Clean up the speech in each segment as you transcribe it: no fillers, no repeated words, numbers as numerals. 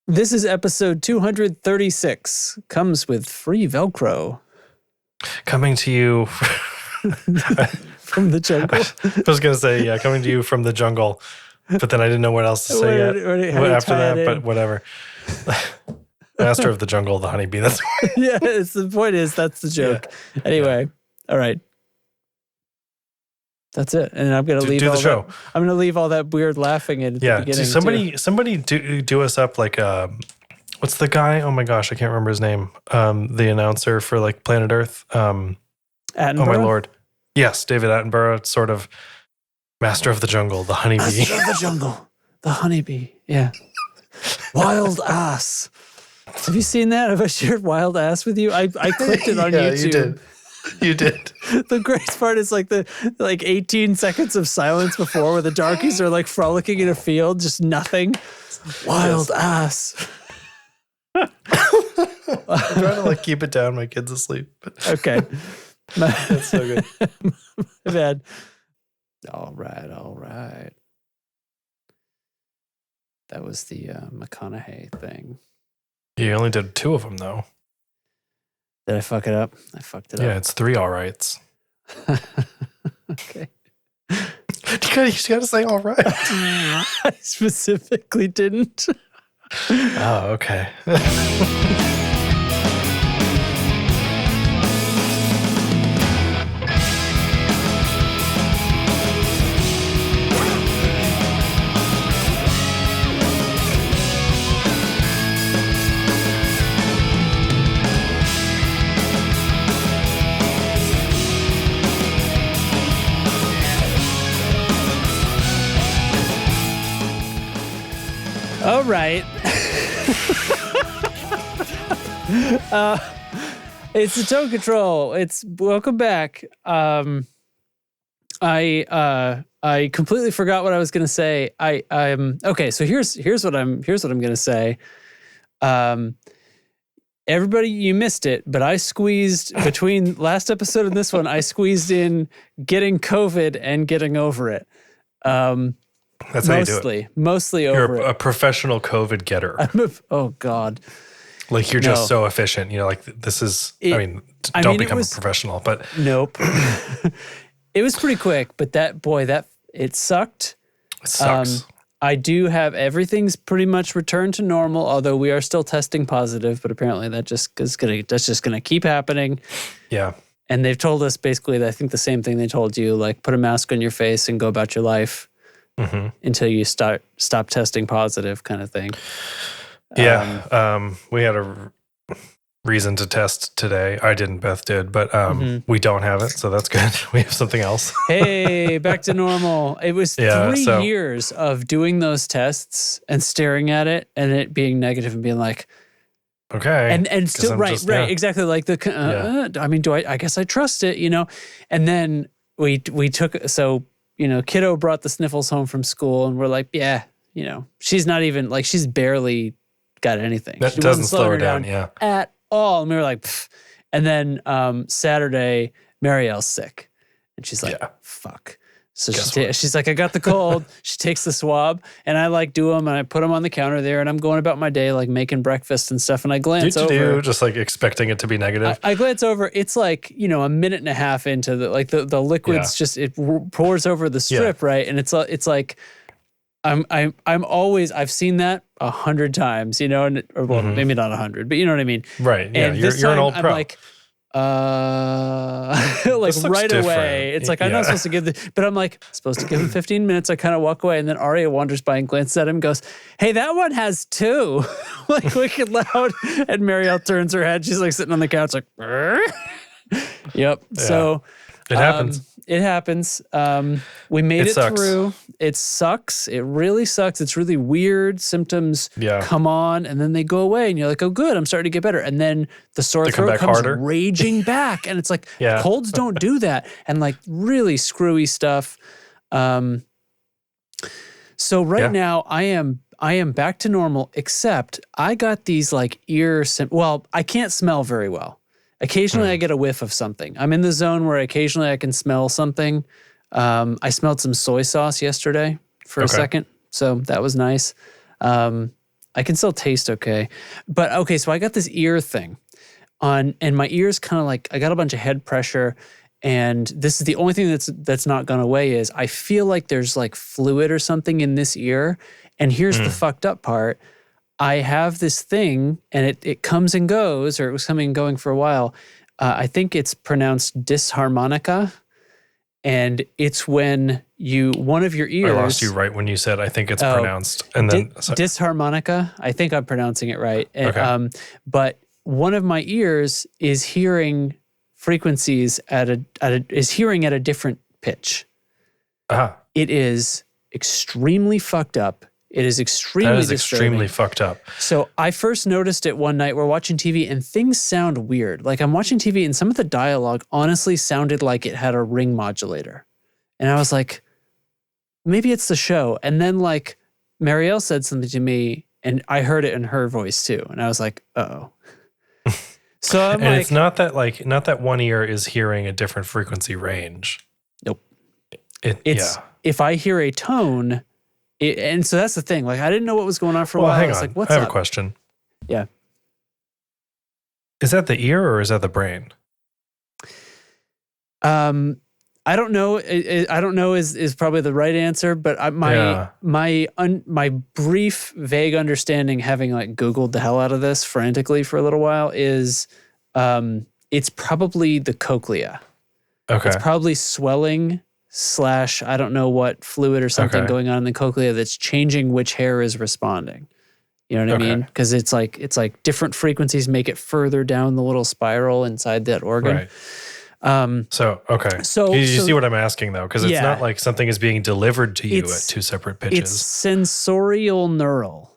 This is episode 236. Comes with free Velcro. Coming to you from the jungle. I was going to say, yeah, coming to you from the jungle, but then I didn't know what else to say after that, but whatever. Master of the jungle, the honeybee. That's yeah, the point is that's the joke. Yeah. Anyway, all right. That's it. And I'm going to leave all the show. I'm going to leave all that weird laughing at the beginning. Somebody do us up like what's the guy? Oh my gosh, I can't remember his name. The announcer for like Planet Earth. Attenborough? Oh my Lord. Yes, David Attenborough, sort of master of the jungle, the honeybee. Master of the jungle, the honeybee. Yeah. Wild ass. Have you seen that? Have I shared wild ass with you? I clicked it on YouTube. You did. The great part is like the 18 seconds of silence before where the darkies are like frolicking in a field, just nothing. Wild ass. I'm trying to like keep it down. My kid's asleep. But okay. That's so good. My bad. All right. That was the McConaughey thing. You only did 2 of them, though. Did I fuck it up? I fucked it up. Yeah, it's 3 all rights. Okay. You just got to say all right. I specifically didn't. Oh, okay. All right. It's the Tone Control. It's welcome back. I completely forgot what I was going to say. Okay. So here's what I'm going to say. Everybody, you missed it, but I squeezed between last episode and this one. I squeezed in getting COVID and getting over it. That's how you do it. Mostly over it. You're a professional COVID getter. Oh, God. Like you're just so efficient. You know, like this is, don't become a professional, but. Nope. It was pretty quick, but it sucked. It sucks. I do have, everything's pretty much returned to normal, although we are still testing positive, but apparently that's just going to keep happening. Yeah. And they've told us basically, I think the same thing they told you, like put a mask on your face and go about your life. Mm-hmm. Until you stop testing positive, kind of thing. Yeah, we had a reason to test today. I didn't. Beth did, but we don't have it, so that's good. We have something else. Hey, back to normal. It was 3 years of doing those tests and staring at it, and it being negative and being like, okay, and still right, exactly like the. I mean, I guess I trust it, you know, and then we took so. You know, kiddo brought the sniffles home from school and we're like, yeah, you know, she's not even like, she's barely got anything. That doesn't slow her down, at all. And we were like, pfft. And then Saturday, Marielle's sick. And she's like, fuck. So she's like, I got the cold. She takes the swab and I like do them and I put them on the counter there and I'm going about my day, like making breakfast and stuff. And I glance over. Just like expecting it to be negative. I glance over. It's like, you know, a minute and a half into the liquids just, it pours over the strip, right? And it's like, I've seen that 100 times, you know, maybe not 100, but you know what I mean? Right. Yeah. And you're an old pro. I'm like, like right away. It's like, I'm not supposed to give but I'm like, supposed to give him 15 minutes. I kind of walk away and then Aria wanders by and glances at him and goes, hey, that one has 2. Like wicked loud. And Marielle turns her head. She's like sitting on the couch like, yep. Yeah. So it happens. It happens. We made it through. It sucks. It really sucks. It's really weird. Symptoms come on and then they go away and you're like, oh, good. I'm starting to get better. And then the sore throat comes raging back. And it's like, colds don't do that. And like really screwy stuff. So right now I am back to normal, except I got these like I can't smell very well. Occasionally I get a whiff of something. I'm in the zone where occasionally I can smell something. I smelled some soy sauce yesterday for a second. So that was nice. I can still taste okay. But okay, so I got this ear thing on, and my ear's kind of like, I got a bunch of head pressure, and this is the only thing that's not gone away is I feel like there's like fluid or something in this ear. And here's the fucked up part. I have this thing, and it comes and goes, or it was coming and going for a while. I think it's pronounced disharmonica. And it's when one of your ears. I lost you right when you said, I think it's pronounced. And then disharmonica. I think I'm pronouncing it right. Okay. But one of my ears is hearing frequencies at a different pitch. Uh-huh. It is extremely fucked up. It is extremely disturbing. Extremely fucked up. So I first noticed it one night. We're watching TV and things sound weird. Like I'm watching TV and some of the dialogue honestly sounded like it had a ring modulator. And I was like, maybe it's the show. And then like Marielle said something to me and I heard it in her voice too. And I was like, uh-oh. So I'm and it's not that one ear is hearing a different frequency range. Nope. If I hear a tone... and so that's the thing. Like, I didn't know what was going on for a while. Hang on. I was like, what's up? I have up? a question. Yeah. Is that the ear or is that the brain? I don't know. I don't know is probably the right answer, but my brief, vague understanding, having like Googled the hell out of this frantically for a little while, is it's probably the cochlea. Okay. It's probably swelling / I don't know what fluid or something going on in the cochlea that's changing which hair is responding. You know what I mean? Because it's like different frequencies make it further down the little spiral inside that organ. Right. So you see what I'm asking though? Because it's not like something is being delivered to you at two separate pitches. It's sensorial neural.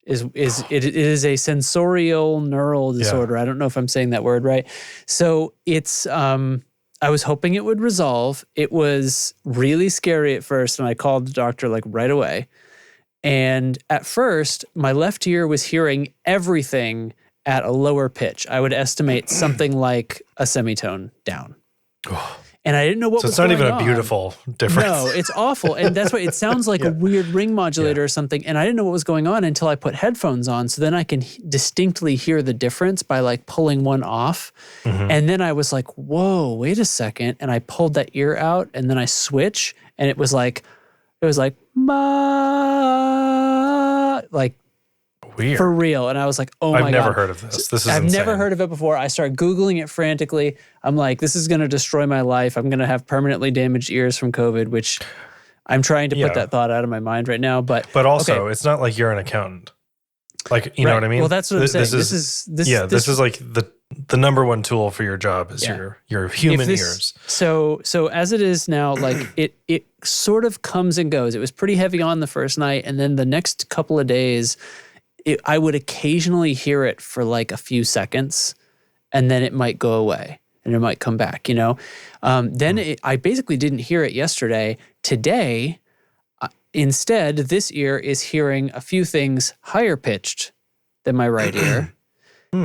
It is a sensorial neural disorder. I don't know if I'm saying that word right. So it's I was hoping it would resolve. It was really scary at first, and I called the doctor like right away. And at first, my left ear was hearing everything at a lower pitch. I would estimate something like a semitone down. And I didn't know what was going on. So it's not even a beautiful difference. No, it's awful. And that's why it sounds like a weird ring modulator or something. And I didn't know what was going on until I put headphones on. So then I can distinctly hear the difference by like pulling one off. Mm-hmm. And then I was like, whoa, wait a second. And I pulled that ear out and then I switch. And it was like, ma, like, weird. For real. And I was like, oh my God. I've never heard of this. This is I've insane. never heard of it before. I started Googling it frantically. I'm like, this is going to destroy my life. I'm going to have permanently damaged ears from COVID, which I'm trying to put that thought out of my mind right now. But also, it's not like you're an accountant. Like, you know what I mean? Well, that's what I'm saying. This is like the number one tool for your job is your human ears. So as it is now, like it sort of comes and goes. It was pretty heavy on the first night. And then the next couple of days, I would occasionally hear it for like a few seconds, and then it might go away and it might come back, you know? I basically didn't hear it yesterday. Today, instead, this ear is hearing a few things higher pitched than my right ear,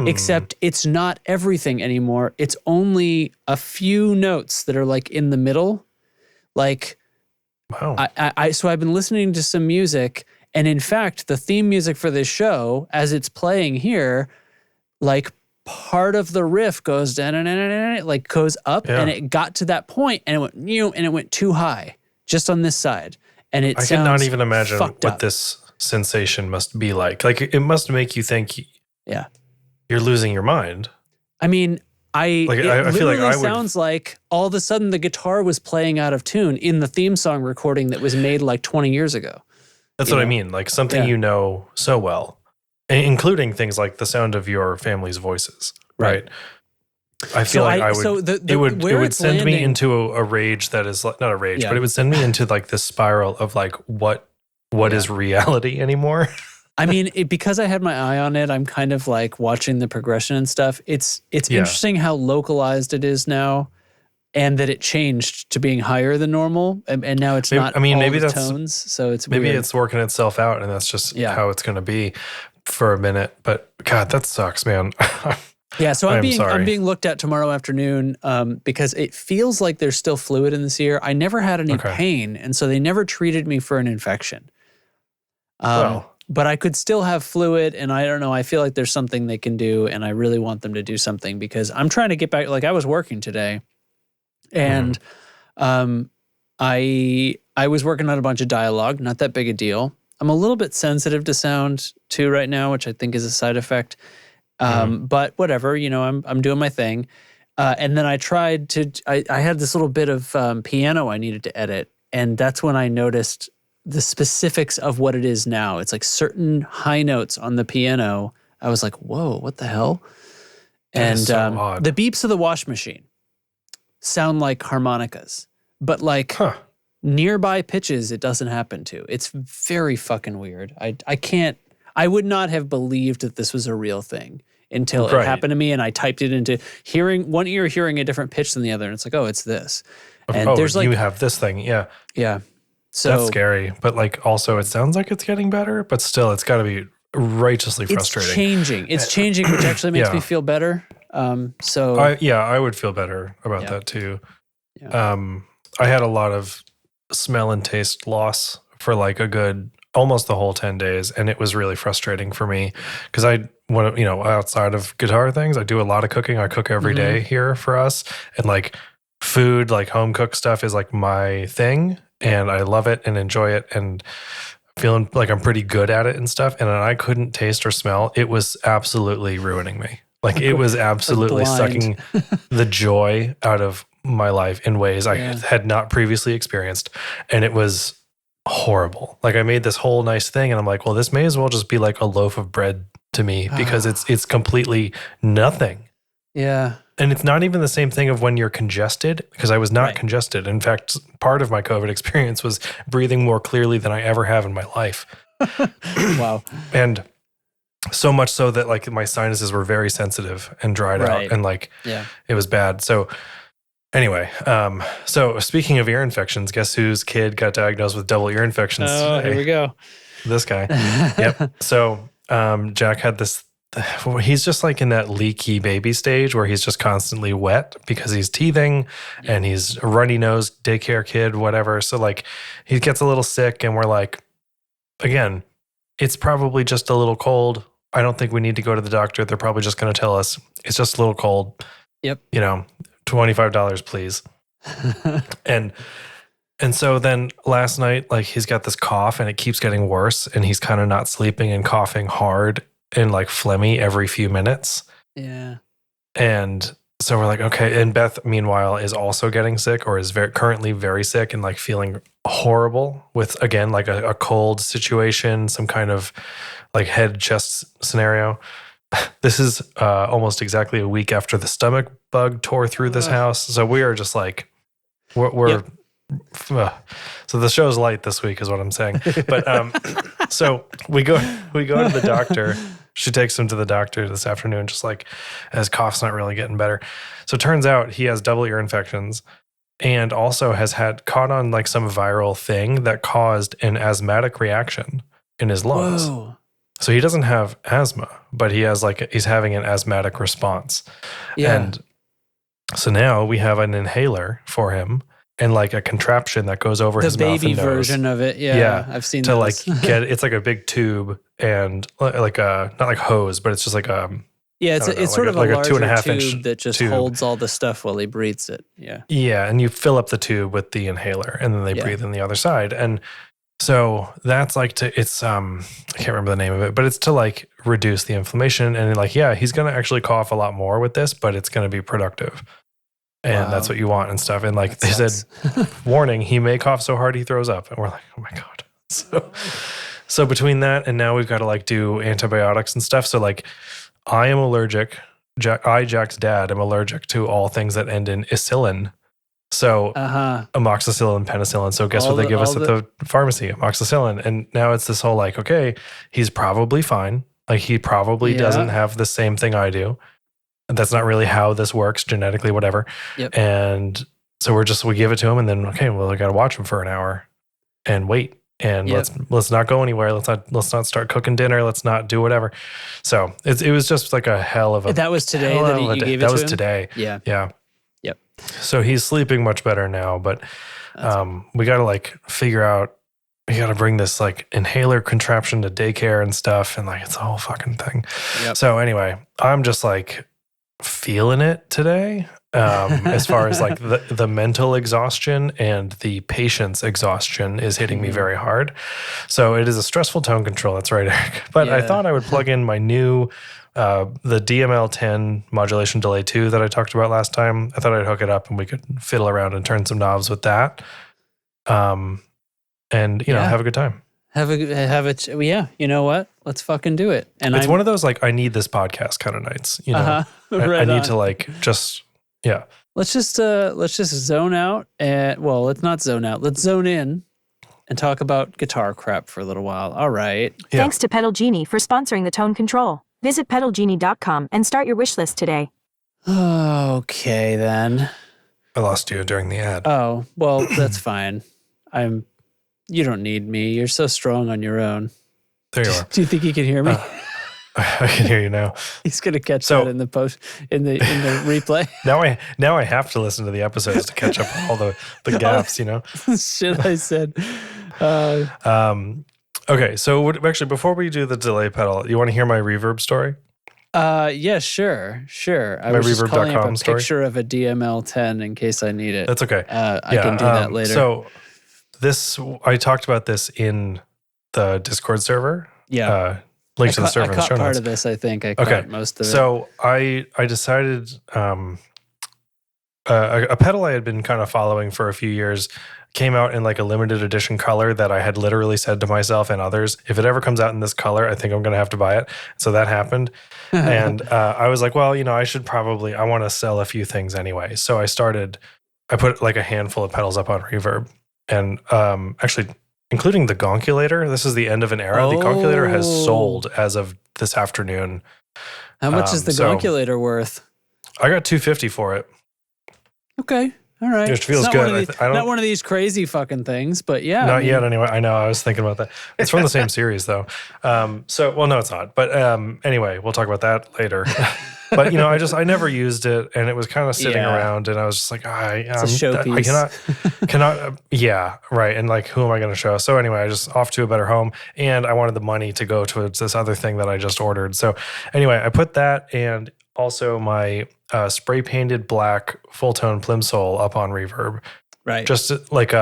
except it's not everything anymore. It's only a few notes that are like in the middle. Like, wow. So I've been listening to some music. And in fact, the theme music for this show, as it's playing here, like part of the riff goes like goes up, and it got to that point, and it went and it went too high just on this side, and it. I cannot even imagine what this sensation must be like. Like it must make you think, you're losing your mind. I mean, I feel like it sounds like all of a sudden the guitar was playing out of tune in the theme song recording that was made like 20 years ago. That's what I mean. Like something you know so well, including things like the sound of your family's voices, right? I feel like it would send me into a rage that is like, not a rage, but it would send me into like this spiral of like what is reality anymore. I mean, because I had my eye on it, I'm kind of like watching the progression and stuff. It's interesting how localized it is now. And that it changed to being higher than normal, and now it's not. I mean, maybe that's tones. So it's maybe weird. It's working itself out, and that's just how it's going to be for a minute. But God, that sucks, man. So I'm being looked at tomorrow afternoon because it feels like there's still fluid in this ear. I never had any pain, and so they never treated me for an infection. but I could still have fluid, and I don't know. I feel like there's something they can do, and I really want them to do something because I'm trying to get back. Like I was working today, and I was working on a bunch of dialogue, not that big a deal. I'm a little bit sensitive to sound too right now, which I think is a side effect. But whatever, I'm doing my thing. And then I tried to, I had this little bit of piano I needed to edit. And that's when I noticed the specifics of what it is now. It's like certain high notes on the piano. I was like, whoa, what the hell? And so odd. The beeps of the wash machine sound like harmonicas, but like nearby pitches, it doesn't happen to. It's very fucking weird. I would not have believed that this was a real thing until it happened to me, and I typed it into one ear hearing a different pitch than the other, and it's like, oh, it's this. And there's like, you have this thing, yeah. Yeah. So that's scary, but like also it sounds like it's getting better, but still it's got to be righteously frustrating. It's changing, which actually makes me feel better. I would feel better about that too. Yeah. I had a lot of smell and taste loss for like almost the whole 10 days. And it was really frustrating for me because outside of guitar things, I do a lot of cooking. I cook every day here for us, and like food, like home cooked stuff is like my thing. And I love it and enjoy it and feeling like I'm pretty good at it and stuff. And I couldn't taste or smell. It was absolutely ruining me. Like it was absolutely sucking the joy out of my life in ways I had not previously experienced. And it was horrible. Like I made this whole nice thing and I'm like, well, this may as well just be like a loaf of bread to me because it's completely nothing. Yeah. And it's not even the same thing of when you're congested, because I was not congested. In fact, part of my COVID experience was breathing more clearly than I ever have in my life. Wow. And so much so that like my sinuses were very sensitive and dried out, and like it was bad. So anyway, so speaking of ear infections, guess whose kid got diagnosed with double ear infections today? Here we go. This guy. Yep. So Jack had this. He's just like in that leaky baby stage where he's just constantly wet because he's teething and he's a runny nose daycare kid, whatever. So like he gets a little sick and we're like, again, it's probably just a little cold. I don't think we need to go to the doctor. They're probably just going to tell us it's just a little cold. Yep. $25, please. And so then last night, like he's got this cough and it keeps getting worse and he's kind of not sleeping and coughing hard and like phlegmy every few minutes. Yeah. And so we're like, okay. And Beth, meanwhile, is also getting sick or is currently very sick and like feeling horrible with, again, like a cold situation, some kind of like head chest scenario. This is almost exactly a week after the stomach bug tore through this house. So we are just like, we're so the show's light this week is what I'm saying. But so we go to the doctor. She takes him to the doctor this afternoon, just like his cough's not really getting better. So it turns out he has double ear infections and also has caught on like some viral thing that caused an asthmatic reaction in his lungs. Whoa. So he doesn't have asthma, but he's having an asthmatic response. Yeah. And so now we have an inhaler for him and like a contraption that goes over his mouth and nose. The baby version of it. Yeah. I've seen to like it's like a big tube and like not like hose, but it's just like it's sort of like a 2.5 tube that just holds all the stuff while he breathes it. Yeah. Yeah. And you fill up the tube with the inhaler and then they breathe in the other side. And so that's like I can't remember the name of it, but it's to like reduce the inflammation. And like, he's going to actually cough a lot more with this, but it's going to be productive. And that's what you want and stuff. And like they said, warning, he may cough so hard he throws up. And we're like, oh my God. So between that and now we've got to like do antibiotics and stuff. So like I am allergic. Jack's dad, am allergic to all things that end in -icillin. So amoxicillin, penicillin. So guess what they give us at the pharmacy? Amoxicillin. And now it's this whole like, okay, he's probably fine. Like he probably doesn't have the same thing I do. That's not really how this works genetically, whatever. Yep. And so we give it to him and then, okay, well, I got to watch him for an hour and wait. And let's not go anywhere. Let's not start cooking dinner. Let's not do whatever. So it was just like a hell of a. That was today that you gave it to him? That was today. Yeah. Yeah. Yep. So he's sleeping much better now, but we got to like figure out you got to bring this like inhaler contraption to daycare and stuff. And like, it's a whole fucking thing. Yep. So anyway, I'm just like feeling it today. As far as like the mental exhaustion and the patient's exhaustion is hitting me very hard. So it is a stressful tone control. That's right, Eric. But I thought I would plug in my new, the DML10 modulation delay 2 that I talked about last time. I thought I'd hook it up and we could fiddle around and turn some knobs with that. And, you know, have a good time. Have it. Yeah. You know what? Let's fucking do it. And it's one of those, like, I need this podcast kind of nights, you know, I need to like, just, let's just zone out let's not zone out. Let's zone in and talk about guitar crap for a little while. All right. Yeah. Thanks to Pedal Genie for sponsoring the tone control. Visit pedalgenie.com and start your wish list today. Okay, then. I lost you during the ad. Oh, well, that's fine. You don't need me. You're so strong on your own. There you are. Do you think you can hear me? I can hear you now. He's gonna catch that in the replay. Now I have to listen to the episodes to catch up on all the gaps, you know. Shit I said. Okay, so actually, before we do the delay pedal, you want to hear my reverb story? Yeah, sure. I was just calling up a picture of a DML10 in case I need it. That's okay. I can do that later. So I talked about this in the Discord server. Yeah. Link to the server in the show notes. I caught part of this, I think. I caught most of it. So I decided a pedal I had been kind of following for a few years came out in like a limited edition color that I had literally said to myself and others, if it ever comes out in this color, I think I'm going to have to buy it. So that happened. And I was like, well, you know, I want to sell a few things anyway. So I put like a handful of pedals up on Reverb. And actually, including the Gonculator, this is the end of an era. The Gonculator has sold as of this afternoon. How much is the Gonculator worth? I got $250 for it. Okay. All right. Which feels good. Not one of these crazy fucking things, but yeah. Not yet anyway. I know. I was thinking about that. It's from the same series though. No, it's not. But anyway, we'll talk about that later. But you know, I never used it, and it was kind of sitting around, and I was just like, it's a showpiece. I cannot. Yeah, right. And like, who am I going to show? So anyway, I just off to a better home, and I wanted the money to go towards this other thing that I just ordered. So anyway, I put that and also my spray painted black full tone plimsoll up on Reverb. Right. Just like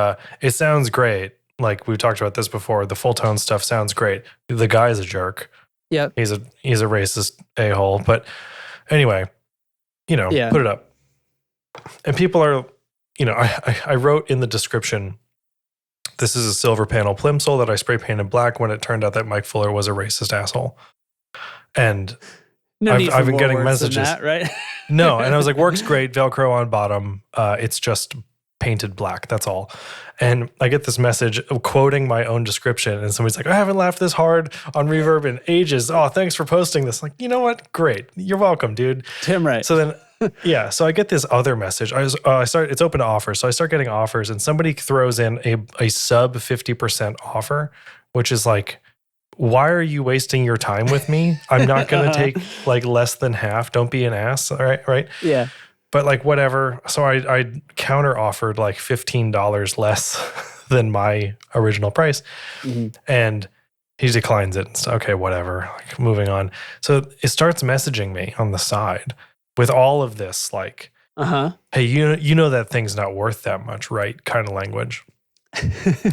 it sounds great. Like we've talked about this before. The full tone stuff sounds great. The guy's a jerk. Yep. He's a racist a-hole. But anyway, you know, put it up. And people are, you know, I wrote in the description, this is a silver panel plimsoll that I spray painted black when it turned out that Mike Fuller was a racist asshole. And I've been getting messages, that, right? No, and I was like, works great, Velcro on bottom. It's just painted black. That's all. And I get this message quoting my own description, and somebody's like, I haven't laughed this hard on Reverb in ages. Oh, thanks for posting this. Like, you know what? Great. You're welcome, dude. Tim, right? So then, so I get this other message. It's open to offers. So I start getting offers, and somebody throws in a sub 50% offer, which is like, why are you wasting your time with me? I'm not going to take like less than half. Don't be an ass. All right. Right. Yeah. But like, whatever. So I counter offered like $15 less than my original price. Mm-hmm. And he declines it. So, okay, whatever. Like, moving on. So it starts messaging me on the side with all of this, like, hey, you know that thing's not worth that much, right? Kind of language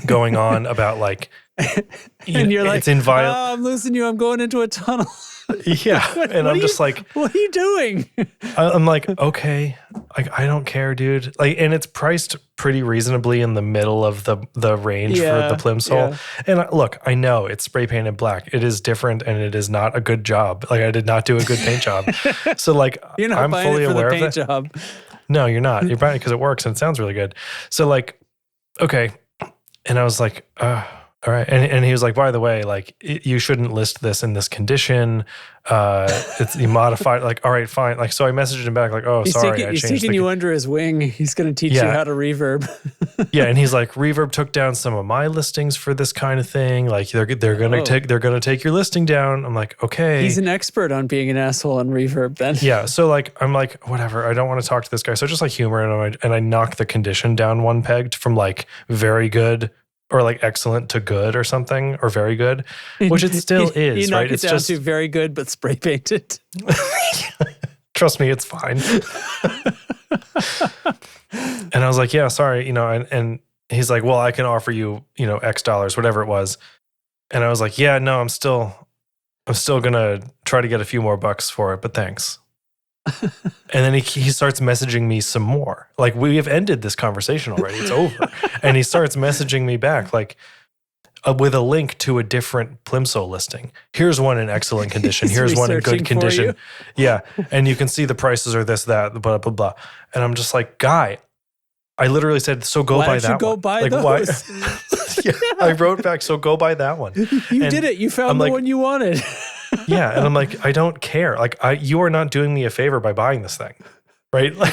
going on about like, and you're like, it's in I'm losing you. I'm going into a tunnel. Yeah. And I'm just like, what are you doing? I'm like, okay, like, I don't care, dude. Like, and it's priced pretty reasonably in the middle of the range for the plimsoll. Yeah. And look, I know it's spray painted black. It is different, and it is not a good job. Like, I did not do a good paint job. So like, you're not I'm fully aware of the paint job. No, you're not. You're buying it because it works and it sounds really good. So like, okay. And I was like, all right. And he was like, by the way, like, you shouldn't list this in this condition. It's modified. Like, all right, fine. Like, so I messaged him back like, oh, sorry. He's taking you under his wing. He's going to teach you how to reverb. Yeah. And he's like, Reverb took down some of my listings for this kind of thing. Like they're going to take your listing down. I'm like, okay. He's an expert on being an asshole on Reverb then. Yeah. So like, I'm like, whatever. I don't want to talk to this guy. So just like humor him, and I knock the condition down one peg from like very good or like excellent to good or something, or very good, which it still is, you right? It's down to very good, but spray painted. Trust me, it's fine. And I was like, yeah, sorry, and he's like, well, I can offer you, X dollars, whatever it was. And I was like, yeah, no, I'm still going to try to get a few more bucks for it, but thanks. And then he starts messaging me some more. Like, we have ended this conversation already. It's over. And he starts messaging me back, like, with a link to a different Plimsoll listing. Here's one in excellent condition. Here's one in good condition. Yeah. And you can see the prices are this, that, blah, blah, blah. And I'm just like, guy, I literally said, so go buy that one. Go buy those? Why? Yeah, I wrote back, so go buy that one. You did it. You found the one you wanted. Yeah. And I'm like, I don't care. Like, you are not doing me a favor by buying this thing. Right? Like,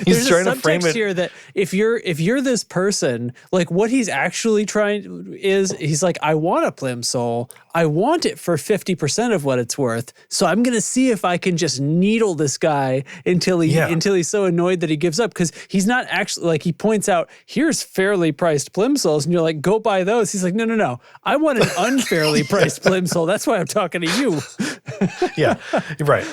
he's trying to frame it here that if you're this person, like what he's actually trying is he's like, I want a Plimsoll. I want it for 50% of what it's worth. So I'm going to see if I can just needle this guy until he's so annoyed that he gives up, because he's not actually, like, he points out, here's fairly priced Plimsolls, and you're like, go buy those. He's like, no. I want an unfairly priced Plimsoll. That's why I'm talking to you. Yeah, right.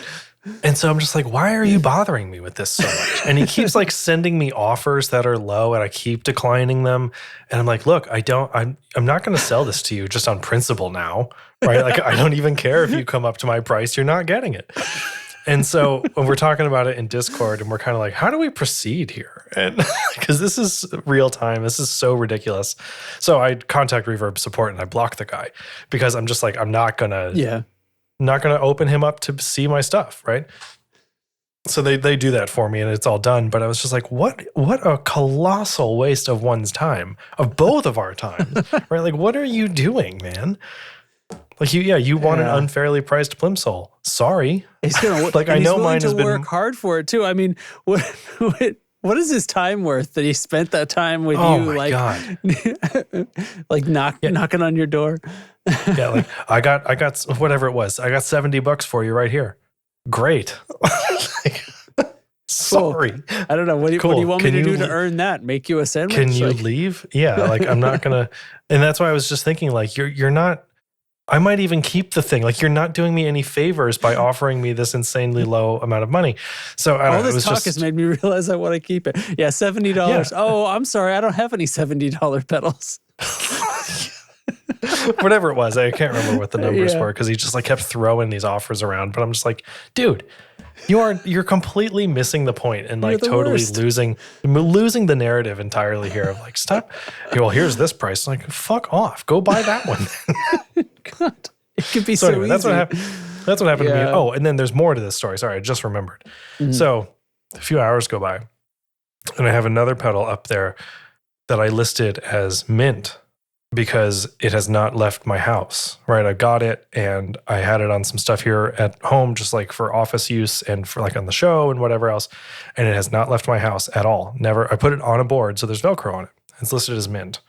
And so I'm just like, why are you bothering me with this so much? And he keeps like sending me offers that are low, and I keep declining them. And I'm like, look, I'm not going to sell this to you just on principle now, right? Like, I don't even care if you come up to my price, you're not getting it. And so when we're talking about it in Discord, and we're kind of like, how do we proceed here? And because this is real time, this is so ridiculous. So I contact Reverb support and I block the guy, because I'm just like, I'm not going to open him up to see my stuff, right? So they do that for me, and it's all done. But I was just like, what a colossal waste of one's time, of both of our times, right? Like, what are you doing, man? Like, you want an unfairly priced Plimsoll. Sorry. He's gonna like, I know mine has been work hard for it too. I mean, what is his time worth that he spent that time with you? My God. Like knocking on your door. Yeah, like I got whatever it was. I got $70 for you right here. Great. Sorry. Cool. I don't know. What do you want me to do to earn that? Make you a sandwich? Can you leave? Yeah, like, I'm not gonna. And that's why I was just thinking, like, you're not. I might even keep the thing. Like, you're not doing me any favors by offering me this insanely low amount of money. So I don't know. All this talk has made me realize I want to keep it. Yeah, $70. Yeah. Oh, I'm sorry. I don't have any $70 pedals. Whatever it was, I can't remember what the numbers were, because he just like kept throwing these offers around. But I'm just like, dude, you're completely missing the point, and like totally losing the narrative entirely here of like, stop. Well, here's this price. Like, fuck off. Go buy that one. God, it could be so anyway, easy. That's what happened to me. Oh, and then there's more to this story. Sorry, I just remembered. Mm-hmm. So a few hours go by, and I have another pedal up there that I listed as mint, because it has not left my house, right? I got it, and I had it on some stuff here at home, just like for office use and for like on the show and whatever else. And it has not left my house at all. Never. I put it on a board, so there's Velcro on it. It's listed as mint.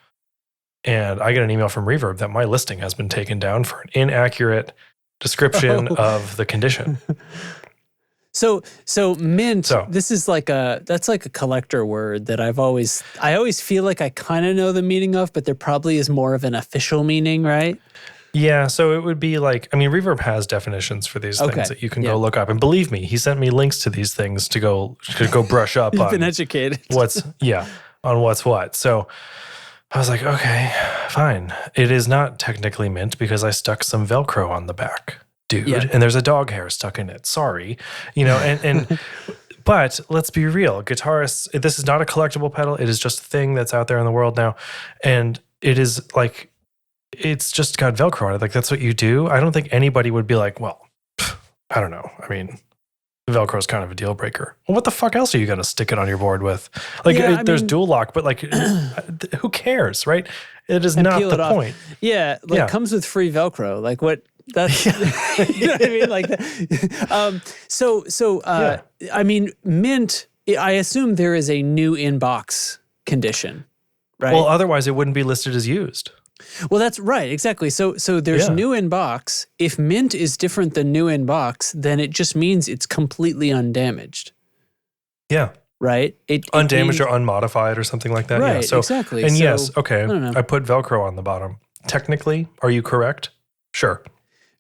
And I get an email from Reverb that my listing has been taken down for an inaccurate description of the condition. So mint, this is like that's like a collector word that I always feel like I kind of know the meaning of, but there probably is more of an official meaning, right? Yeah, so it would be like, I mean, Reverb has definitions for these things that you can go look up. And believe me, he sent me links to these things to go brush up You've been educated. On what's what. So I was like, okay, fine. It is not technically mint because I stuck some Velcro on the back. Dude, and there's a dog hair stuck in it. Sorry. And but let's be real. Guitarists, this is not a collectible pedal. It is just a thing that's out there in the world now. And it is like, it's just got Velcro on it. Like, that's what you do. I don't think anybody would be like, well, I don't know. I mean, Velcro is kind of a deal breaker. Well, what the fuck else are you going to stick it on your board with? Like, there's dual lock, but like, who cares, right? It is not the point. Yeah, it comes with free Velcro. Like, what? That's you know what I mean, like that. I mean, mint. I assume there is a new inbox condition, right? Well, otherwise it wouldn't be listed as used. Well, that's right, exactly. So there's new inbox. If mint is different than new inbox, then it just means it's completely undamaged. Yeah. right? Undamaged or unmodified or something like that. Right, yeah. So, exactly. And so, yes, okay, I put Velcro on the bottom. Technically, are you correct? Sure.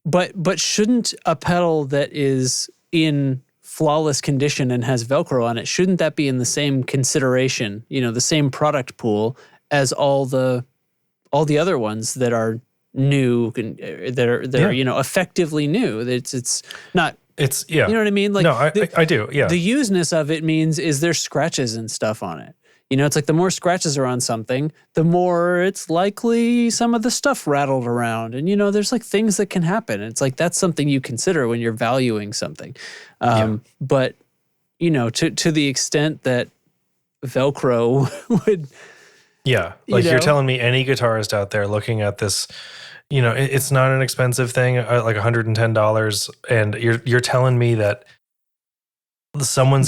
But shouldn't a pedal that is in flawless condition and has Velcro on it, shouldn't that be in the same consideration, the same product pool as all the other ones that are new and that are effectively new? It's not. It's you know what I mean? Like no, I do. Yeah. The useness of it means is there's scratches and stuff on it. It's like the more scratches are on something, the more it's likely some of the stuff rattled around. And, there's like things that can happen. It's like that's something you consider when you're valuing something. But, to the extent that Velcro would. Yeah. Like you're telling me any guitarist out there looking at this, it's not an expensive thing, like $110. And you're telling me that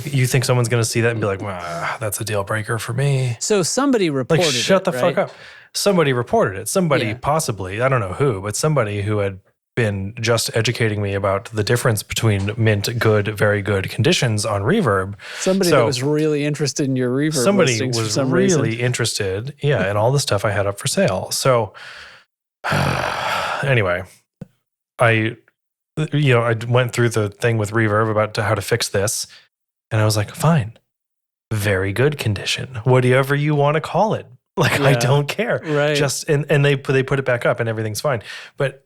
you think someone's going to see that and be like, well, that's a deal breaker for me. So somebody reported it. Shut the fuck up. Somebody reported it. Somebody possibly, I don't know who, but somebody who had been just educating me about the difference between mint, good, very good conditions on Reverb. Somebody that was really interested in your Reverb listings for some reason. Somebody was really interested, in all the stuff I had up for sale. So anyway, I went through the thing with Reverb about how to fix this, and I was like, fine, very good condition, whatever you want to call it. Like, I don't care. Right. Just, and they put it back up and everything's fine. But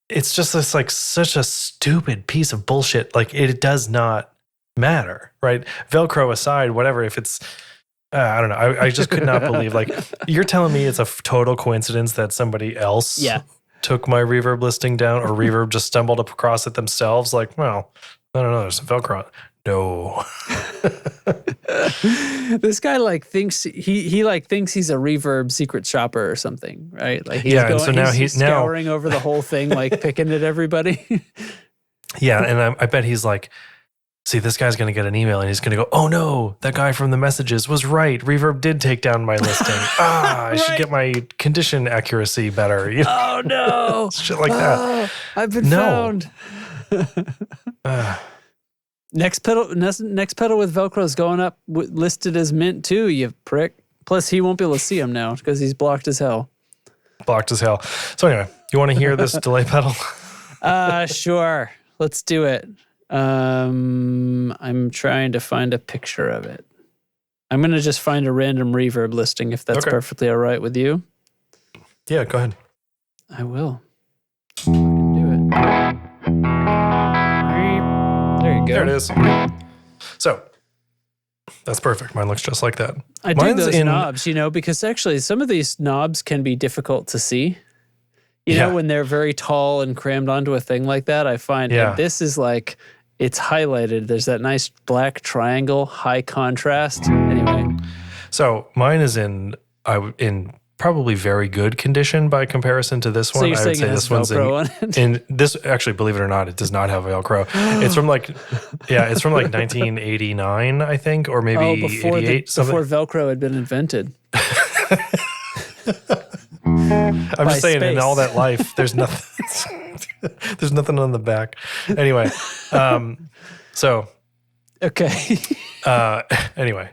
it's just this like such a stupid piece of bullshit. Like it does not matter, right? Velcro aside, whatever, if it's, I don't know. I just could not believe, like, you're telling me it's a total coincidence that somebody else took my Reverb listing down, or Reverb just stumbled up across it themselves. Like, well, I don't know. There's some Velcro on it. No. This guy thinks he thinks he's a Reverb secret shopper or something, right? Like he's scouring over the whole thing, like picking at everybody. Yeah, and I bet he's like, see, this guy's going to get an email and he's going to go, oh no, that guy from the messages was right. Reverb did take down my listing. I should get my condition accuracy better. Oh no. Shit like that. I've been found. Next pedal with Velcro is going up, listed as mint too, you prick. Plus, he won't be able to see him now because he's blocked as hell. Blocked as hell. So anyway, you want to hear this delay pedal? Sure. Let's do it. I'm trying to find a picture of it. I'm going to just find a random Reverb listing if that's perfectly all right with you. Yeah, go ahead. I will. I can do it. There you go. There it is. So, that's perfect. Mine looks just like that. I dig those knobs, because actually some of these knobs can be difficult to see. When they're very tall and crammed onto a thing like that, I find this is like, it's highlighted. There's that nice black triangle, high contrast. Anyway. So mine is in probably very good condition by comparison to this one. So you're saying it has Velcro on it? In this, actually, believe it or not, it does not have Velcro. It's from like 1989, I think, or maybe before 88. Before Velcro had been invented. I'm just saying, in all that life, there's nothing. There's nothing on the back. Anyway, okay. Anyway,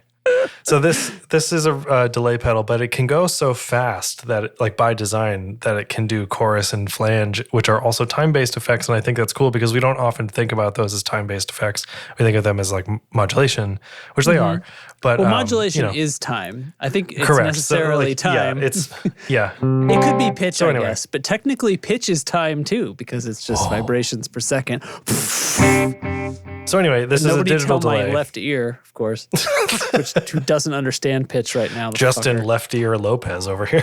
so this is a delay pedal, but it can go so fast that, by design, that it can do chorus and flange, which are also time-based effects, and I think that's cool because we don't often think about those as time-based effects. We think of them as modulation, which they are. But modulation is time. I think it's necessarily time. Yeah, it's It could be pitch, I guess, but technically pitch is time too because it's just vibrations per second. So anyway, this is a digital delay. Nobody tell my left ear, of course, who doesn't understand pitch right now. Justin Left Ear Lopez over here.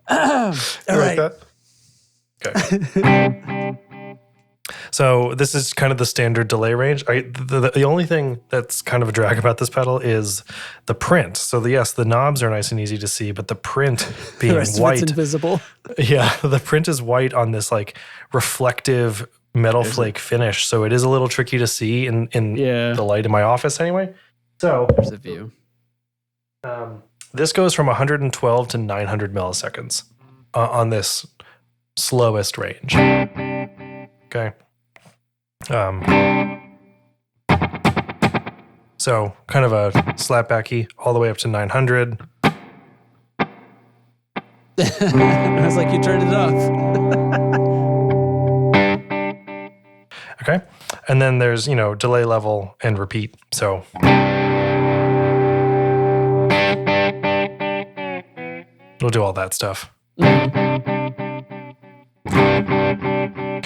All right. Like okay. So this is kind of the standard delay range. The only thing that's kind of a drag about this pedal is the print. So the knobs are nice and easy to see, but the print being the rest white, of it's invisible. Yeah, the print is white on this reflective metal flake finish. So it is a little tricky to see in the light in my office anyway. So there's a view. This goes from 112 to 900 milliseconds on this slowest range. Okay. So kind of a slapbacky all the way up to 900. I was like, you turned it off. Okay. And then there's, delay level and repeat. So we'll do all that stuff.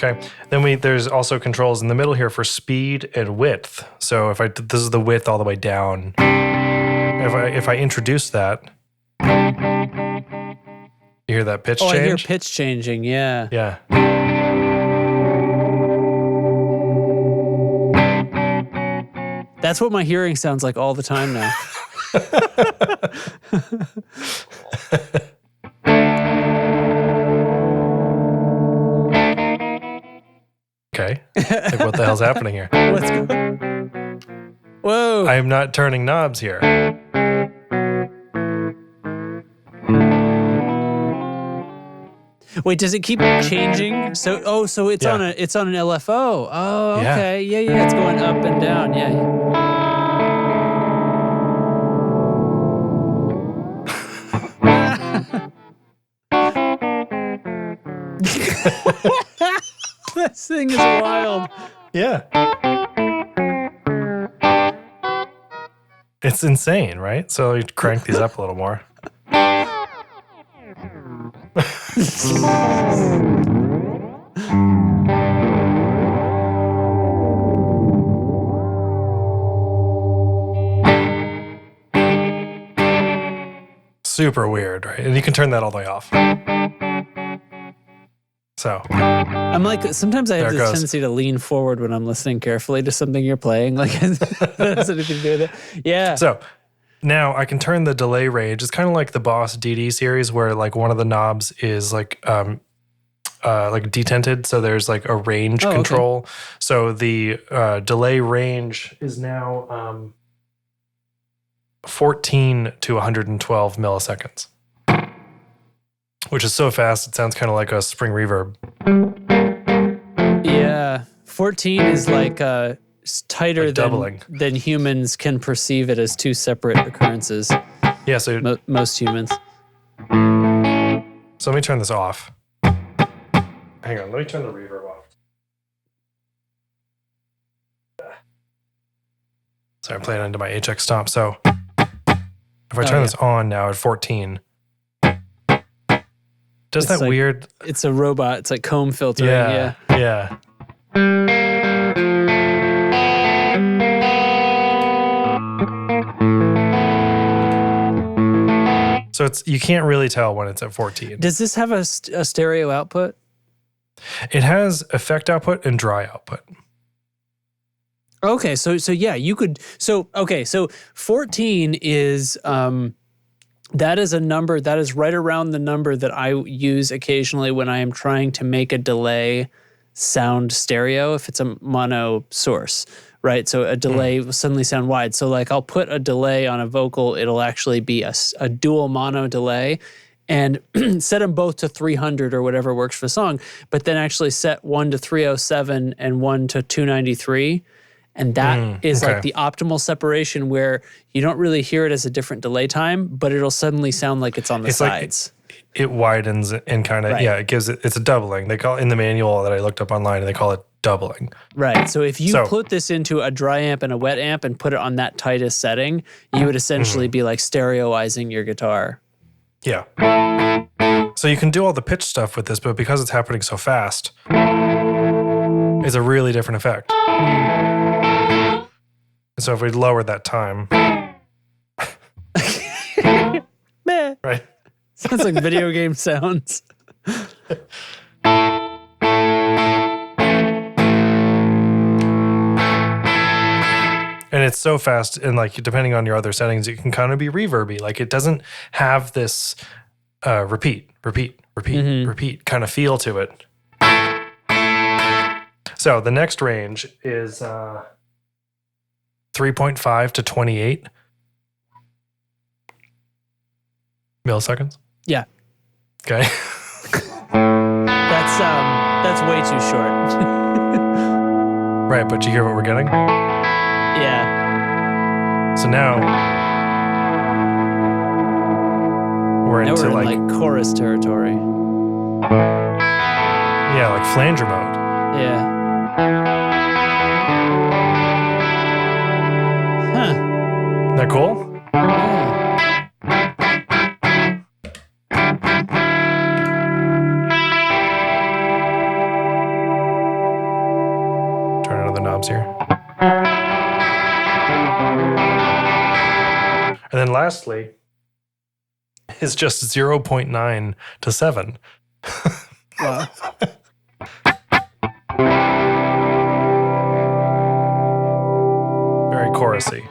Okay. Then there's also controls in the middle here for speed and width. So this is the width all the way down. If I introduce that, you hear that pitch change? I hear pitch changing, yeah. Yeah. That's what my hearing sounds like all the time now. Okay. Like, what the hell's happening here? What's going on? Whoa. I am not turning knobs here. Wait, does it keep changing? So it's on an LFO. Oh, okay. Yeah. It's going up and down. Yeah. This thing is wild. Yeah. It's insane, right? So you crank these up a little more. Super weird, right? And you can turn that all the way off. So I'm like, sometimes I have this tendency to lean forward when I'm listening carefully to something you're playing. Like, that has anything to do with it. Yeah. So now I can turn the delay range. It's kind of like the Boss DD series where like one of the knobs is like detented. So there's like a range control. Okay. So the delay range is now 14 to 112 milliseconds. Which is so fast, it sounds kind of like a spring reverb. Yeah. 14 is like tighter like than humans can perceive it as two separate occurrences. Yeah, so most humans. So let me turn this off. Hang on, let me turn the reverb off. Sorry, I'm playing into my HX Stomp. So if I turn this on now at 14... Does that weird... It's a robot. It's like comb filtering. Yeah. So you can't really tell when it's at 14. Does this have a stereo output? It has effect output and dry output. Okay, so yeah, you could... So 14 is... that is a number that is right around the number that I use occasionally when I am trying to make a delay sound stereo if it's a mono source, right? So a delay will suddenly sound wide. So like I'll put a delay on a vocal, it'll actually be a dual mono delay and set them both to 300 or whatever works for the song, but then actually set one to 307 and one to 293. And that is like the optimal separation where you don't really hear it as a different delay time, but it'll suddenly sound like it's on the sides. Like it widens and kind of, it gives it's a doubling. They call it in the manual that I looked up online, and they call it doubling. Right. So if you put this into a dry amp and a wet amp and put it on that tightest setting, you would essentially be like stereoizing your guitar. Yeah. So you can do all the pitch stuff with this, but because it's happening so fast, it's a really different effect. So if we lower that time, meh. Right? Sounds like video game sounds. And it's so fast, and like depending on your other settings, it can kind of be reverby. Like it doesn't have this repeat kind of feel to it. So the next range is 3.5 to 28 milliseconds. Yeah. Okay. That's way too short. Right, but you hear what we're getting? Yeah. So now we're into in like chorus territory. Yeah, like flanger mode. Yeah. Huh. Isn't that cool? Yeah. Turn on the knobs here. And then lastly is just 0.9 to 7. Wow. Very chorusy.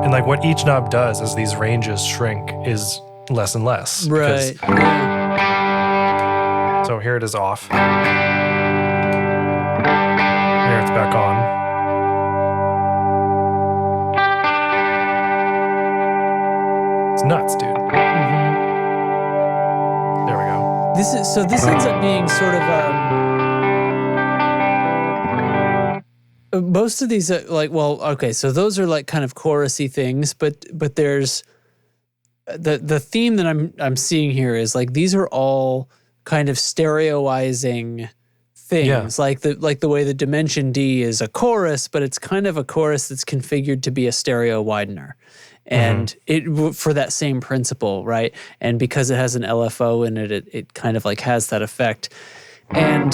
And like what each knob does as these ranges shrink is less and less. Right. So here it is off. Here it's back on. It's nuts, dude. Mm-hmm. There we go. This ends up being sort of most of these so those are like kind of chorusy things, but there's the theme that I'm seeing here is like these are all kind of stereoizing things, like the way the Dimension D is a chorus, but it's kind of a chorus that's configured to be a stereo widener. And it for that same principle, right? And because it has an LFO in it, it kind of like has that effect. And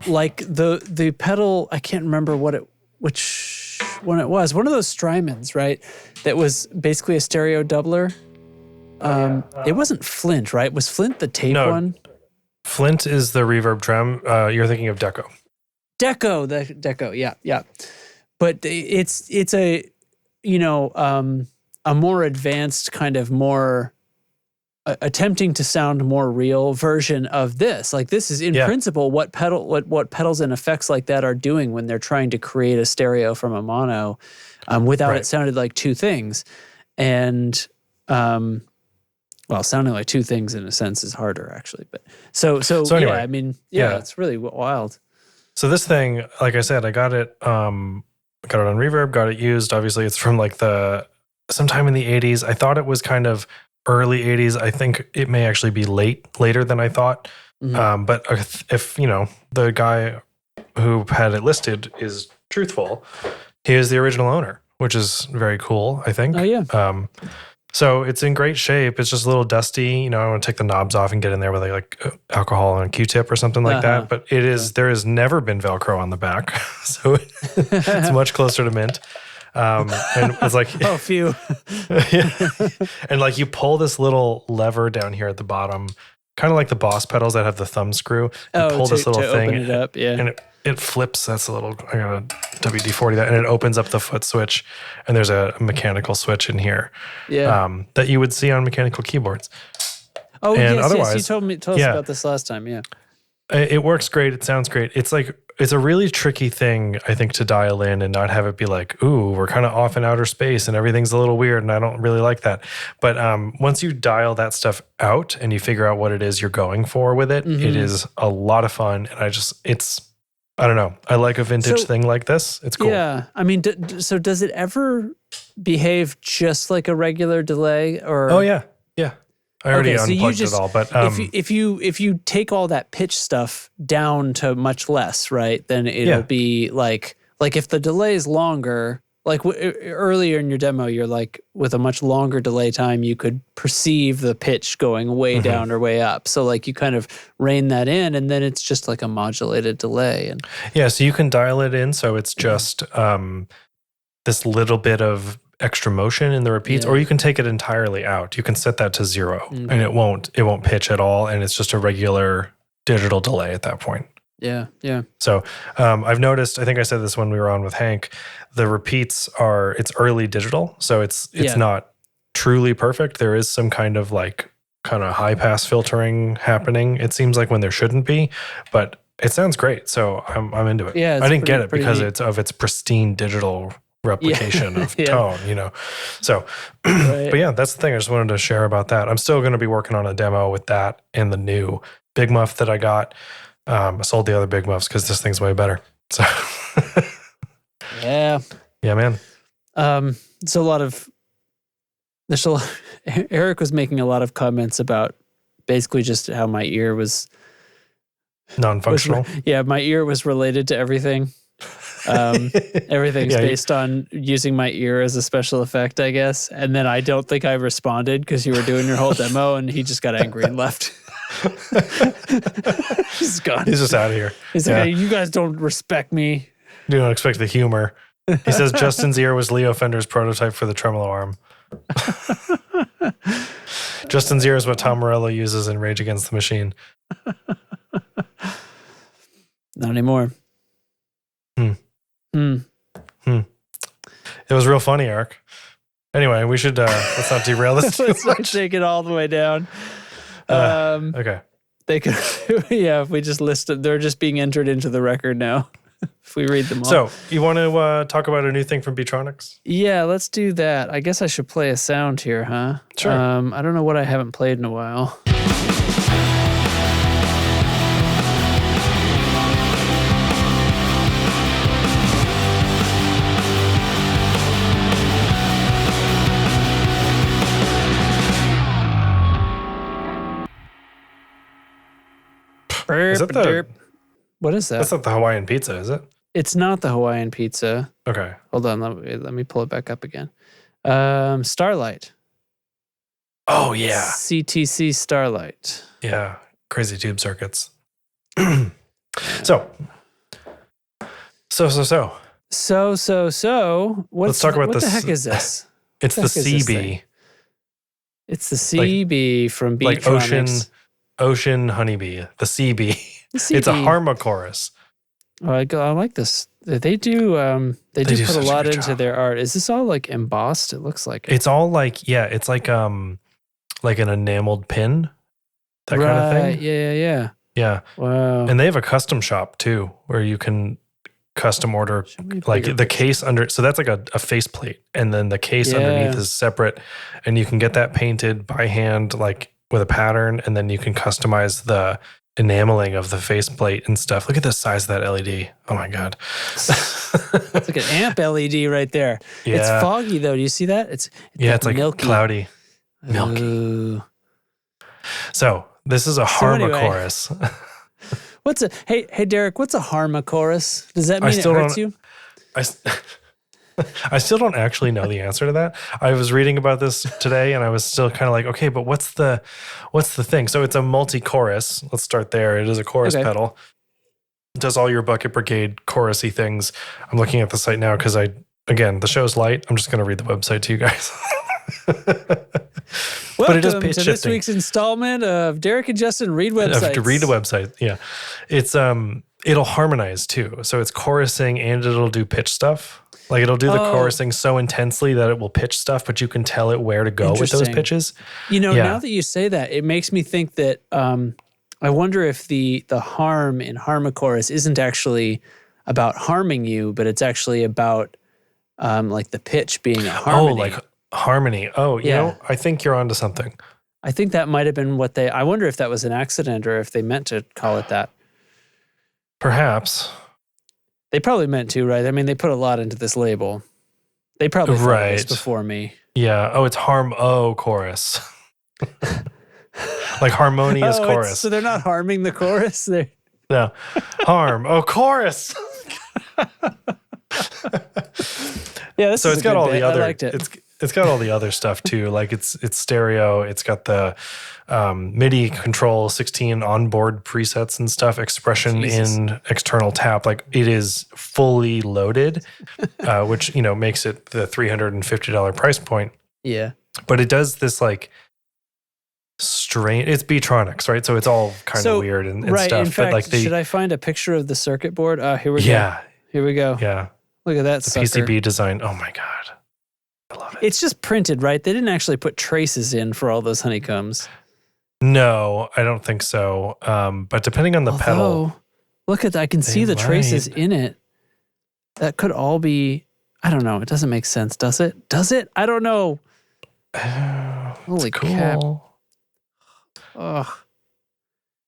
like the pedal, I can't remember which one it was. One of those Strymons, right? That was basically a stereo doubler. It wasn't Flint, right? Was Flint the tape one? Flint is the reverb trem. You're thinking of Deco. Deco, yeah. But it's a a more advanced kind of more attempting to sound more real version of this. Like this is in principle what pedals and effects like that are doing when they're trying to create a stereo from a mono without it sounding like two things. And sounding like two things in a sense is harder actually. But so anyway, yeah, I mean, it's really wild. So this thing, like I said, I got it on Reverb, got it used. Obviously it's from like sometime in the 80s. I thought it was kind of early 80s. I think it may actually be later than I thought. Mm-hmm. But if, the guy who had it listed is truthful, he is the original owner, which is very cool, I think. Oh, yeah. So it's in great shape. It's just a little dusty. I want to take the knobs off and get in there with like alcohol and a Q-tip or something like that. But there has never been Velcro on the back. So it's much closer to mint. And it's like, oh, phew. And like you pull this little lever down here at the bottom, kind of like the Boss pedals that have the thumb screw. You pull this little thing open it up, and it flips. That's a little, I got a WD-40 that, and it opens up the foot switch, and there's a mechanical switch in here that you would see on mechanical keyboards. Oh, and yes, you told us about this last time, It works great. It sounds great. It's a really tricky thing, I think, to dial in and not have it be like, ooh, we're kind of off in outer space and everything's a little weird and I don't really like that. But once you dial that stuff out and you figure out what it is you're going for with it, it is a lot of fun. And I don't know. I like a vintage thing like this. It's cool. Yeah. I mean, so does it ever behave just like a regular delay? Or? Oh, yeah. Yeah. I already unplugged it all, but if you take all that pitch stuff down to much less, right, then it'll be like if the delay is longer, like earlier in your demo, you're like with a much longer delay time, you could perceive the pitch going way down or way up. So like you kind of rein that in, and then it's just like a modulated delay. And so you can dial it in, so it's just this little bit of extra motion in the repeats, or you can take it entirely out. You can set that to 0 and it won't pitch at all, and it's just a regular digital delay at that point. Yeah. So I've noticed, I think I said this when we were on with Hank, the repeats it's early digital, so it's not truly perfect. There is some kind of high pass filtering happening, it seems like, when there shouldn't be, but it sounds great. So I'm into it. Yeah, I didn't get it because it's of its pristine digital replication of tone, So, right. But yeah, that's the thing. I just wanted to share about that. I'm still going to be working on a demo with that and the new Big Muff that I got. I sold the other Big Muffs because this thing's way better. So, yeah, man. There's a lot. Eric was making a lot of comments about basically just how my ear was non-functional. My ear was related to everything. Everything's based on using my ear as a special effect, I guess. And then I don't think I responded because you were doing your whole demo, and he just got angry and left. He's gone. He's just out of here. He's like, you guys don't respect me. You don't expect the humor. He says Justin's ear was Leo Fender's prototype for the tremolo arm. Justin's ear is what Tom Morello uses in Rage Against the Machine. Not anymore. It was real funny, Eric. Anyway, we should let's not derail this. Let's not take it all the way down. Okay. They could, if we just list it, they're just being entered into the record now. If we read them all. So, you want to talk about a new thing from Beatronics? Yeah, let's do that. I guess I should play a sound here, huh? Sure. I don't know what I haven't played in a while. Is that what is that? That's not the Hawaiian pizza, is it? It's not the Hawaiian pizza. Okay. Hold on. Let me pull it back up again. Starlight. Oh, yeah. CTC Starlight. Yeah. Crazy tube circuits. So. Let's talk about what the heck is this? It's the CB. It's the CB from Beatronics. Like Ocean Honeybee, the CB. It's a Harma chorus. Oh, I like this. They do put a lot into their art. Is this all like embossed? It looks like it's all like it's like an enameled pin, that kind of thing. Yeah. Wow. And they have a custom shop too, where you can custom order like the case under. So that's like a faceplate, and then the case underneath is separate, and you can get that painted by hand, like with a pattern, and then you can customize the enameling of the faceplate and stuff. Look at the size of that LED. Oh my God. It's like an amp LED right there. Yeah. It's foggy though. Do you see that? It's like milky. Cloudy. Milky. Ooh. So this is a Harma chorus. Hey Derek, what's a Harma chorus? Does that mean it hurts you? I still don't actually know the answer to that. I was reading about this today, and I was still kind of like, okay, but what's the thing? So it's a multi-chorus. Let's start there. It is a chorus pedal. It does all your Bucket Brigade chorusy things. I'm looking at the site now because the show's light. I'm just going to read the website to you guys. Welcome to this week's installment of Derek and Justin Read Websites. Read the website, yeah. It's it'll harmonize too. So it's chorusing and it'll do pitch stuff. Like it'll do the chorusing so intensely that it will pitch stuff, but you can tell it where to go with those pitches. Now that you say that, it makes me think that I wonder if the harm in Harma chorus isn't actually about harming you, but it's actually about like the pitch being a harmony. Oh, like harmony. Oh, you know, I think you're onto something. I think that might have been what I wonder if that was an accident or if they meant to call it that. Perhaps. They probably meant to, right? I mean, they put a lot into this label. They probably thought this before me. Yeah. Oh, it's chorus. Like harmonious chorus. So they're not harming the chorus? No. Harm. Oh, chorus. Yeah, this so is it's got all the other. I liked it. It's got all the other stuff too. Like it's stereo. It's got the MIDI control, 16 onboard presets and stuff. Expression in external tap. Like it is fully loaded, which makes it the $350 price point. Yeah, but it does this like strange. It's Beatronics, right? So it's all kind of weird and stuff. In fact, but like should I find a picture of the circuit board? Here we go. Yeah, here we go. Yeah, look at that. The PCB design. Oh my God. I love it. It's just printed, right? They didn't actually put traces in for all those honeycombs. No, I don't think so. But depending on the pedal. Look at that. I can see the traces in it. That could all be, I don't know. It doesn't make sense, does it? Does it? I don't know. Holy cool. crap. Ugh.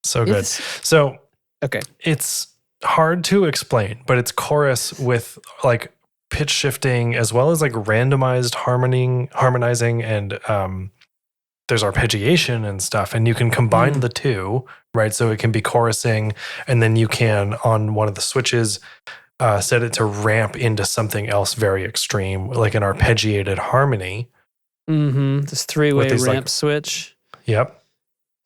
So good. So okay. It's hard to explain, but it's chorus with like pitch shifting as well as like randomized harmonizing and there's arpeggiation and stuff, and you can combine the two, right? So it can be chorusing, and then you can, on one of the switches, set it to ramp into something else very extreme, like an arpeggiated harmony. This 3-way ramp switch. Yep.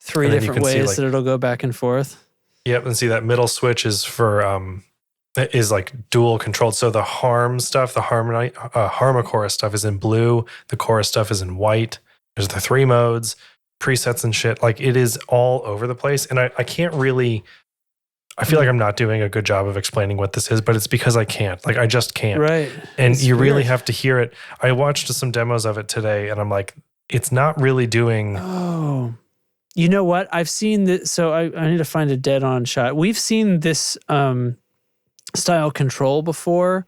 3 different ways that it'll go back and forth. Yep, and see that middle switch is for is like dual controlled. So the harm stuff, the harmachorus stuff is in blue. The chorus stuff is in white. There's the 3 modes, presets and shit. Like it is all over the place. And I can't really, I feel like I'm not doing a good job of explaining what this is, but it's because I can't. Like I just can't. Right. And you really have to hear it. I watched some demos of it today and I'm like, it's not really doing. Oh, you know what? I've seen this. So I need to find a dead on shot. We've seen this style control before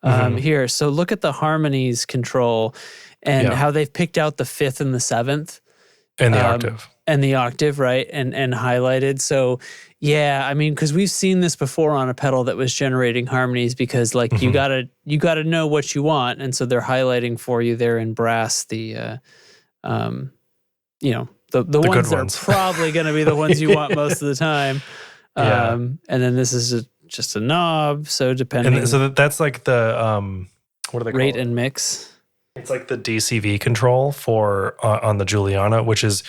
here. So look at the harmonies control. And how they've picked out the 5th and the 7th. And the octave. And the octave, right? And highlighted. So, yeah, I mean, because we've seen this before on a pedal that was generating harmonies because, like, you gotta know what you want. And so they're highlighting for you there in brass the ones that are probably going to be the ones you want most of the time. And then this is just a knob. So depending. And so that's like the, what do they call rate it? And mix. It's like the DCV control for on the Juliana, which is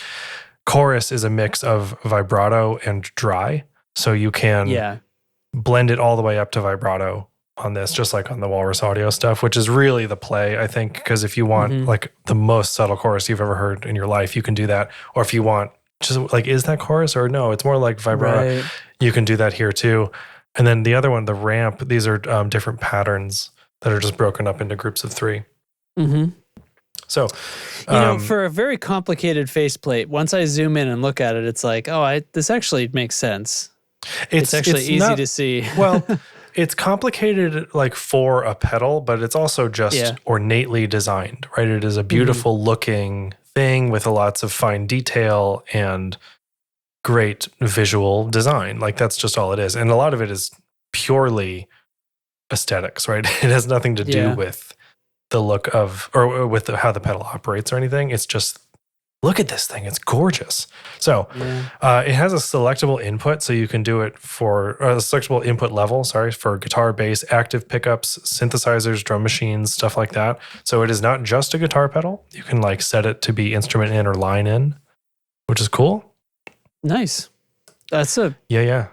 chorus is a mix of vibrato and dry. So you can blend it all the way up to vibrato on this, just like on the Walrus Audio stuff, which is really the play, I think, because if you want like the most subtle chorus you've ever heard in your life, you can do that. Or if you want just like, is that chorus or no, it's more like vibrato. Right. You can do that here too. And then the other one, the ramp, these are different patterns that are just broken up into groups of 3. So, for a very complicated faceplate, once I zoom in and look at it, it's like, this actually makes sense. It's actually easy to see. Well, it's complicated like for a pedal, but it's also just ornately designed, right? It is a beautiful looking thing with lots of fine detail and great visual design. Like that's just all it is. And a lot of it is purely aesthetics, right? It has nothing to do with the look of, or with how the pedal operates or anything. It's just, look at this thing. It's gorgeous. So it has a selectable input. So you can do it for a selectable input level, for guitar, bass, active pickups, synthesizers, drum machines, stuff like that. So it is not just a guitar pedal. You can like set it to be instrument in or line in, which is cool. Nice. That's I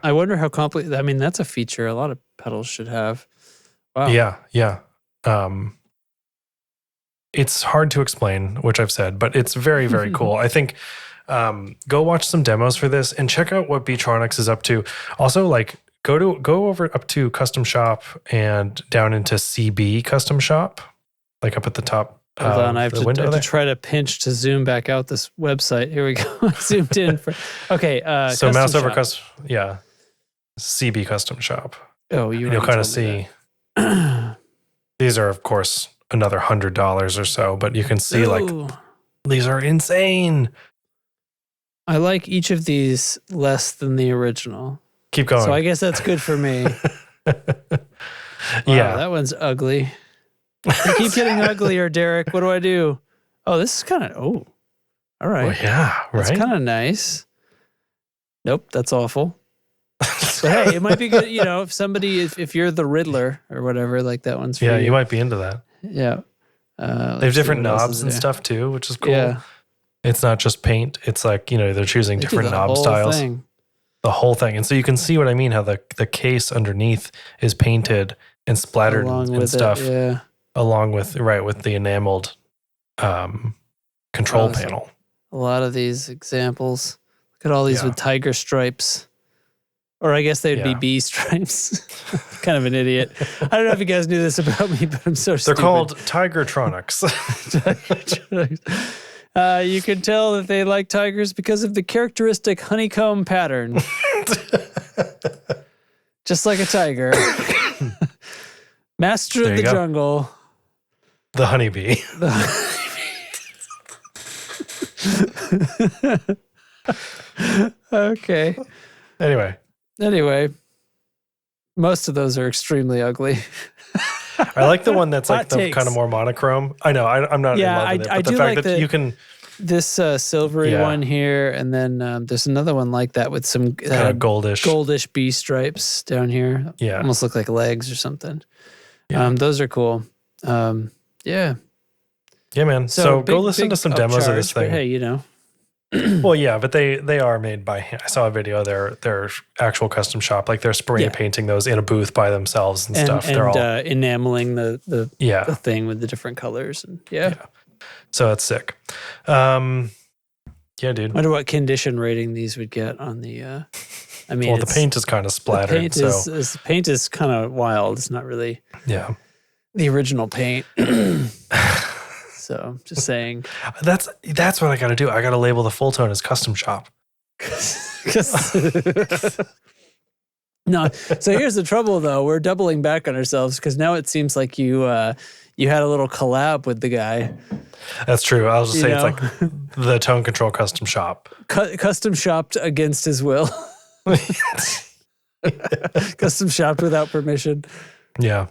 wonder how complicated, I mean, that's a feature a lot of pedals should have. Wow. Yeah. It's hard to explain, which I've said, but it's very, very cool. I think go watch some demos for this and check out what Beatronics is up to. Also, like go over up to Custom Shop and down into CB Custom Shop, like up at the top. Hold on, I have to try to pinch to zoom back out this website. Here we go. I zoomed in. Okay. So mouse over custom. Yeah. CB Custom Shop. Oh, you'll kind of see. These are, of course, another $100 or so, but you can see like these are insane. I like each of these less than the original. Keep going. So I guess that's good for me. Wow, that one's ugly. They keep getting uglier, Derek. What do I do? Oh, this is kind of, all right. Well, yeah, right. That's kind of nice. Nope, that's awful. But hey, it might be good, if somebody, if you're the Riddler or whatever, like that one's for you. Yeah, you might be into that. Yeah. They have different knobs and stuff too, which is cool. Yeah. It's not just paint. It's like, they're choosing different knob styles. The whole thing. And so you can see what I mean, how the case underneath is painted and splattered and stuff. Along with, with the enameled control panel. A lot of these examples. Look at all these with tiger stripes. Or I guess they'd be bee stripes. Kind of an idiot. I don't know if you guys knew this about me, but I'm so stupid. They're called Tigertronics. You can tell that they like tigers because of the characteristic honeycomb pattern. Just like a tiger. Master of the jungle. The honeybee. Okay. Anyway, most of those are extremely ugly. I like the one that's like the kind of more monochrome. I know. I'm not in love with it, but the fact like that you can. This silvery one here, and then there's another one like that with some kind of goldish bee stripes down here. Yeah, almost look like legs or something. Yeah. Those are cool. Yeah, man. So go listen to some demos of this thing. Hey, you know. Well, yeah, but they are made by hand. I saw a video. They're actual custom shop. Like they're spray painting those in a booth by themselves and stuff. They're all enameling the thing with the different colors. And so that's sick. Yeah, dude. I wonder what condition rating these would get on the. I mean, the paint is kind of splattered. The paint is kind of wild. It's not really the original paint. So just saying. That's what I got to do. I got to label the full tone as custom shop. No. So here's the trouble, though. We're doubling back on ourselves because now it seems like you had a little collab with the guy. That's true. I'll just say it's like the Tone Control custom shop. Custom shopped against his will. Custom shopped without permission. Yeah.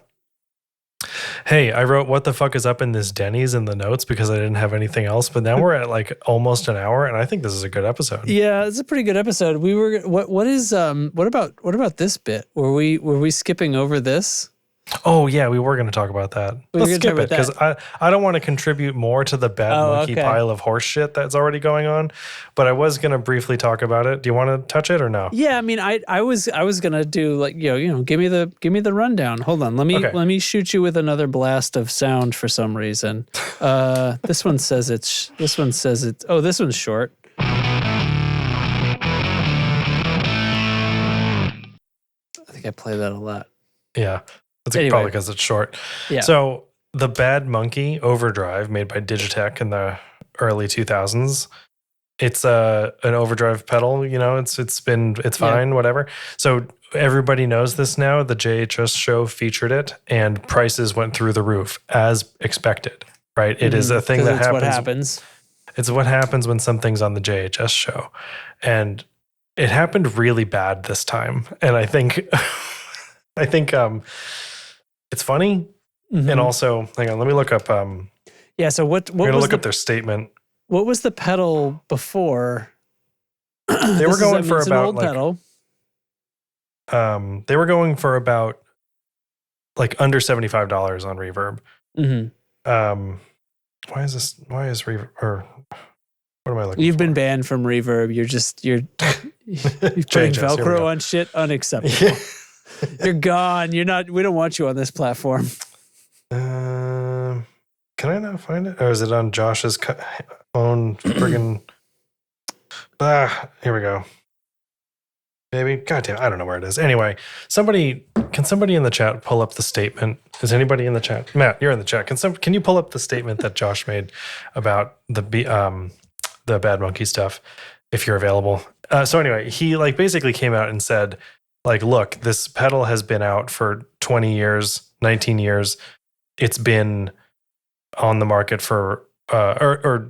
Hey, I wrote what the fuck is up in this Denny's in the notes because I didn't have anything else, but now we're at like almost an hour and I think this is a good episode. Yeah, it's a pretty good episode. We were what about this bit? Were we skipping over this? Oh yeah, we were going to talk about that. Let's skip it because I don't want to contribute more to the bad monkey pile of horse shit that's already going on. But I was going to briefly talk about it. Do you want to touch it or no? Yeah, I mean, I was going to do like give me the rundown. Hold on, let me shoot you with another blast of sound for some reason. This one says it's. Oh, this one's short. I think I play that a lot. Yeah. That's probably because it's short. Yeah. So the Bad Monkey Overdrive made by Digitech in the early 2000s. It's an overdrive pedal, it's fine, whatever. So everybody knows this now. The JHS show featured it and prices went through the roof as expected, right? It is a thing that happens. What happens. It's what happens when something's on the JHS show. And it happened really bad this time. And I think it's funny, and also, hang on, let me look up. So what? I'm gonna look up their statement. What was the pedal before? They were going for about an old pedal. They were going for about like under $75 on Reverb. Mm-hmm. Why is Reverb? Or what am I looking? You've been banned from Reverb. You're putting Velcro on shit. Unacceptable. You're gone. You're not. We don't want you on this platform. Can I not find it? Or is it on Josh's own friggin'? Here we go. Maybe. Goddamn, I don't know where it is. Anyway, can somebody in the chat pull up the statement? Is anybody in the chat? Matt, you're in the chat. Can you pull up the statement that Josh made about the Bad Monkey stuff, if you're available? So anyway, he like basically came out and said, like, look, this pedal has been out for 20 years, 19 years. It's been on the market for, or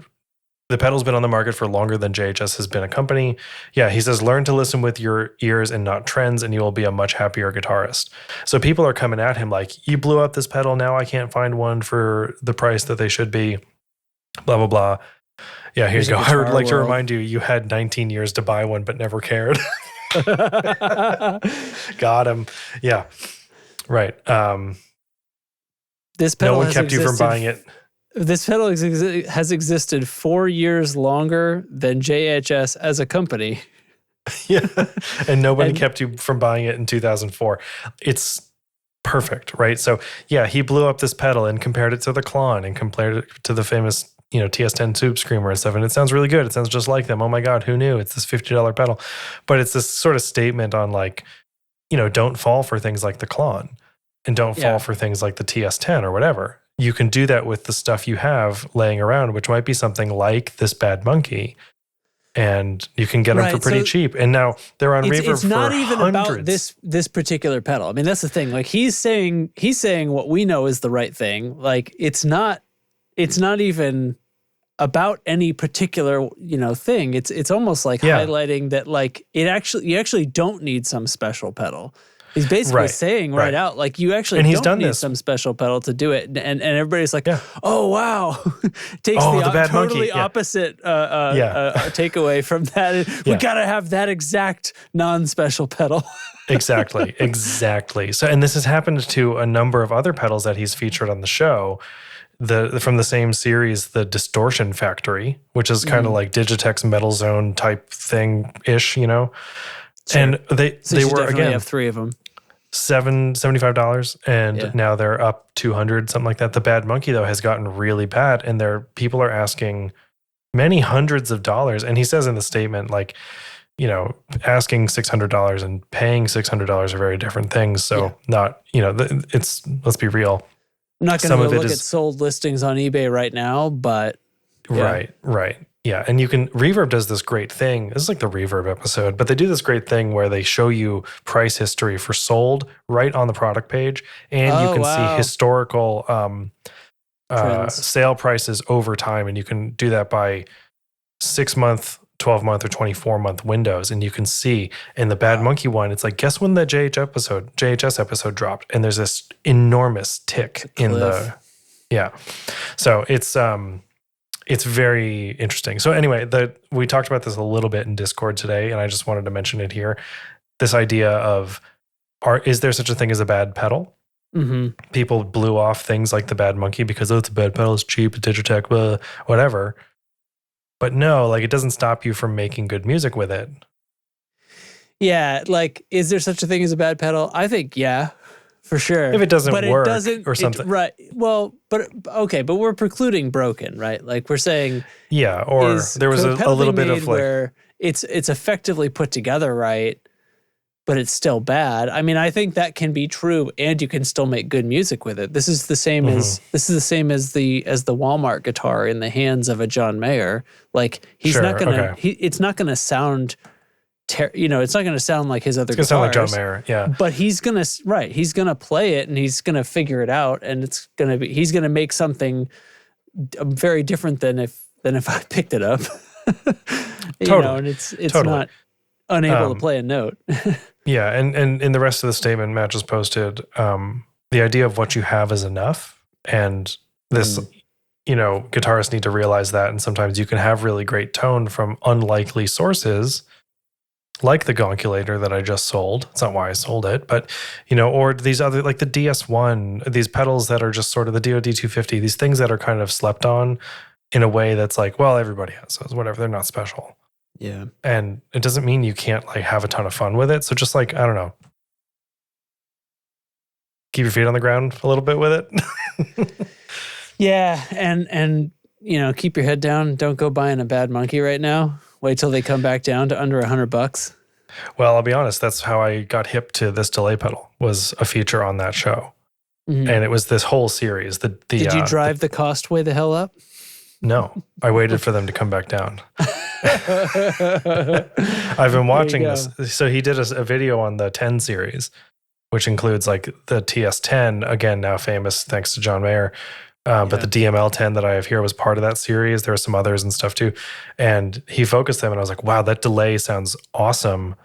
the pedal's been on the market for longer than JHS has been a company. Yeah, he says, learn to listen with your ears and not trends, and you will be a much happier guitarist. So people are coming at him like, you blew up this pedal, now I can't find one for the price that they should be, blah, blah, blah. Yeah, here you go. I would like to remind you, you had 19 years to buy one, but never cared. Got him. Yeah. Right. This pedal no one kept you from buying it. This pedal has existed 4 years longer than JHS as a company. Yeah. And nobody kept you from buying it in 2004. It's perfect, right? So yeah, he blew up this pedal and compared it to the Klon and compared it to the famous TS10 Tube Screamer and stuff. And it sounds really good. It sounds just like them. Oh my God, who knew? It's this $50 pedal. But it's this sort of statement on like, don't fall for things like the Klon and don't fall for things like the TS10 or whatever. You can do that with the stuff you have laying around, which might be something like this Bad Monkey. And you can get them for pretty cheap. And now they're on Reverb for hundreds. It's not even about this particular pedal. I mean, that's the thing. Like he's saying what we know is the right thing. Like it's not it's not even about any particular, thing. It's almost like highlighting that like you actually don't need some special pedal. He's basically saying right out, like you actually don't need some special pedal to do it. And everybody's like, oh, wow. Takes the totally opposite takeaway from that. We got to have that exact non-special pedal. Exactly. So, and this has happened to a number of other pedals that he's featured on the show. From the same series, the Distortion Factory, which is kind of like Digitech's Metal Zone type thing-ish, Sure. And they were, again, have 3 of them. $75, and now they're up $200, something like that. The Bad Monkey, though, has gotten really bad, and people are asking many hundreds of dollars. And he says in the statement, like, asking $600 and paying $600 are very different things. So not, let's be real. I'm not going to look at sold listings on eBay right now, but right. Yeah, and Reverb does this great thing. This is like the Reverb episode, but they do this great thing where they show you price history for sold right on the product page, and you can see historical sale prices over time, and you can do that by 6-month, 12-month, or 24-month windows, and you can see in the Bad Monkey one, it's like, guess when the JHS episode dropped, and there's this enormous tick in the So it's very interesting. So anyway, we talked about this a little bit in Discord today, and I just wanted to mention it here. This idea of, is there such a thing as a bad pedal? Mm-hmm. People blew off things like the Bad Monkey because, it's a bad pedal, it's cheap, Digitech, blah, whatever. But no, like, it doesn't stop you from making good music with it. Yeah, like, is there such a thing as a bad pedal? I think, for sure. If it doesn't work or something. Right. Well, but we're precluding broken, right? Like we're saying. Yeah, or there was a little bit of like. Where it's effectively put together right, but it's still bad. I mean, I think that can be true, and you can still make good music with it. This is the same as the Walmart guitar in the hands of a John Mayer. Like it's not gonna sound. It's not going to sound like his other guitars. It's going to sound like John Mayer, yeah. But he's going to play it, and he's going to figure it out, and he's going to make something very different than if I picked it up. Totally. And it's not unable to play a note. Yeah, and in the rest of the statement Matt just posted, the idea of what you have is enough, and this guitarists need to realize that, and sometimes you can have really great tone from unlikely sources, like the Gonculator that I just sold. It's not why I sold it, but, or these other, like the DS1, these pedals that are just sort of the DoD 250, these things that are kind of slept on in a way that's like, well, everybody has those, whatever, they're not special. Yeah. And it doesn't mean you can't like have a ton of fun with it. So just like, I don't know, keep your feet on the ground a little bit with it. Yeah. And, keep your head down. Don't go buying a Bad Monkey right now. Wait till they come back down to under $100. Well, I'll be honest. That's how I got hip to this delay pedal, was a feature on that show. Mm-hmm. And it was this whole series. Did you drive the cost way the hell up? No, I waited for them to come back down. I've been watching this. So he did a video on the 10 series, which includes like the TS10, again, now famous thanks to John Mayer. But the DML-10 that I have here was part of that series. There were some others and stuff too. And he focused them, and I was like, wow, that delay sounds awesome.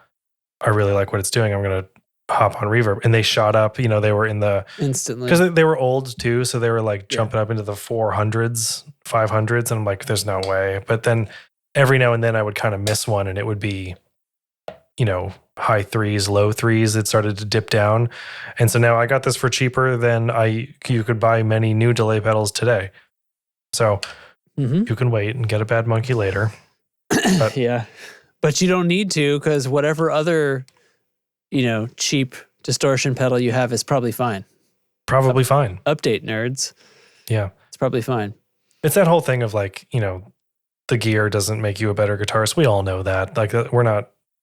I really like what it's doing. I'm going to hop on Reverb. And they shot up, they were in the... Instantly. Because they were old too, so they were like jumping up into the 400s, 500s, and I'm like, there's no way. But then every now and then I would kind of miss one, and it would be, high 3s, low 3s. It started to dip down. And so now I got this for cheaper than you could buy many new delay pedals today. So you can wait and get a Bad Monkey later. But, yeah. But you don't need to, because whatever other, cheap distortion pedal you have is probably fine. Probably fine. Update, nerds. Yeah. It's probably fine. It's that whole thing of like, the gear doesn't make you a better guitarist. We all know that. Like,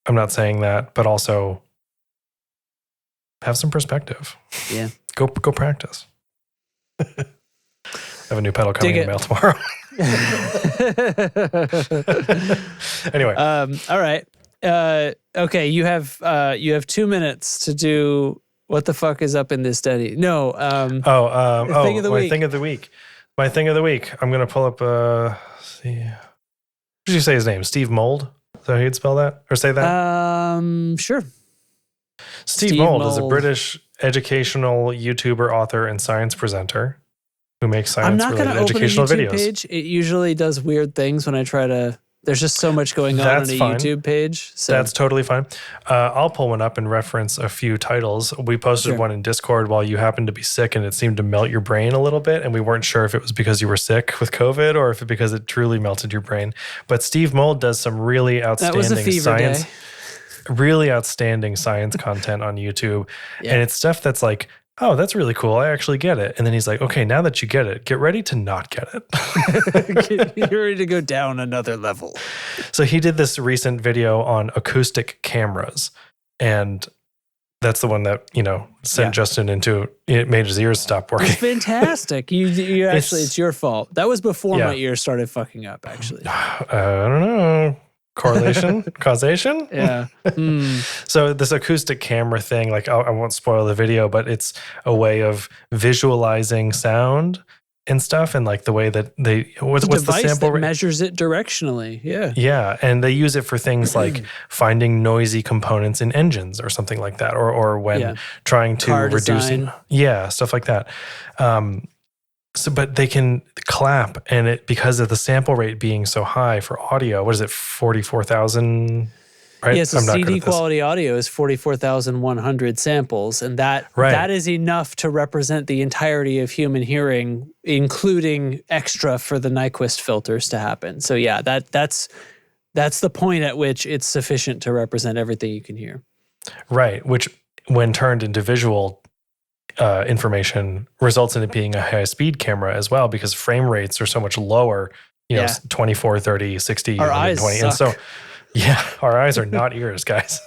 I'm not saying that, but also have some perspective. Yeah. Go practice. I have a new pedal coming in the mail tomorrow. Anyway. All right. Okay. You have 2 minutes to do what the fuck is up in this study. No. Thing of the week. My thing of the week. I'm going to pull up, see. What did you say his name? Steve Mould? Is that how you'd spell that? Or say that? Sure. Steve Mould is a British educational YouTuber, author, and science presenter who makes science-related educational videos. Page. It usually does weird things when I try to... There's just so much going on a YouTube page. So. That's totally fine. I'll pull one up and reference a few titles. We posted one in Discord while you happened to be sick, and it seemed to melt your brain a little bit, and we weren't sure if it was because you were sick with COVID or if it because it truly melted your brain. But Steve Mould does some really outstanding science. Really outstanding science content on YouTube. Yeah. And it's stuff that's like, oh, that's really cool. I actually get it. And then he's like, okay, now that you get it, get ready to not get it. Get ready to go down another level. So he did this recent video on acoustic cameras. And that's the one that, sent Justin into, it made his ears stop working. It's fantastic. You actually, it's your fault. That was before my ears started fucking up, actually. I don't know. Correlation? Causation? Yeah. So this acoustic camera thing, like I won't spoil the video, but it's a way of visualizing sound and stuff, and like the way that what's the sample that measures it directionally. Yeah. Yeah, and they use it for things like finding noisy components in engines or something like that, or when trying to reduce stuff like that. But they can clap, and it because of the sample rate being so high for audio. What is it, 44,000? Right? Yeah, so CD quality audio is 44,100 samples, and that is enough to represent the entirety of human hearing, including extra for the Nyquist filters to happen. So yeah, that's the point at which it's sufficient to represent everything you can hear. Right, which when turned into visual information results in it being a high-speed camera as well, because frame rates are so much lower, 24, 30, 60, our 120. Eyes and so, our eyes are not ears, guys.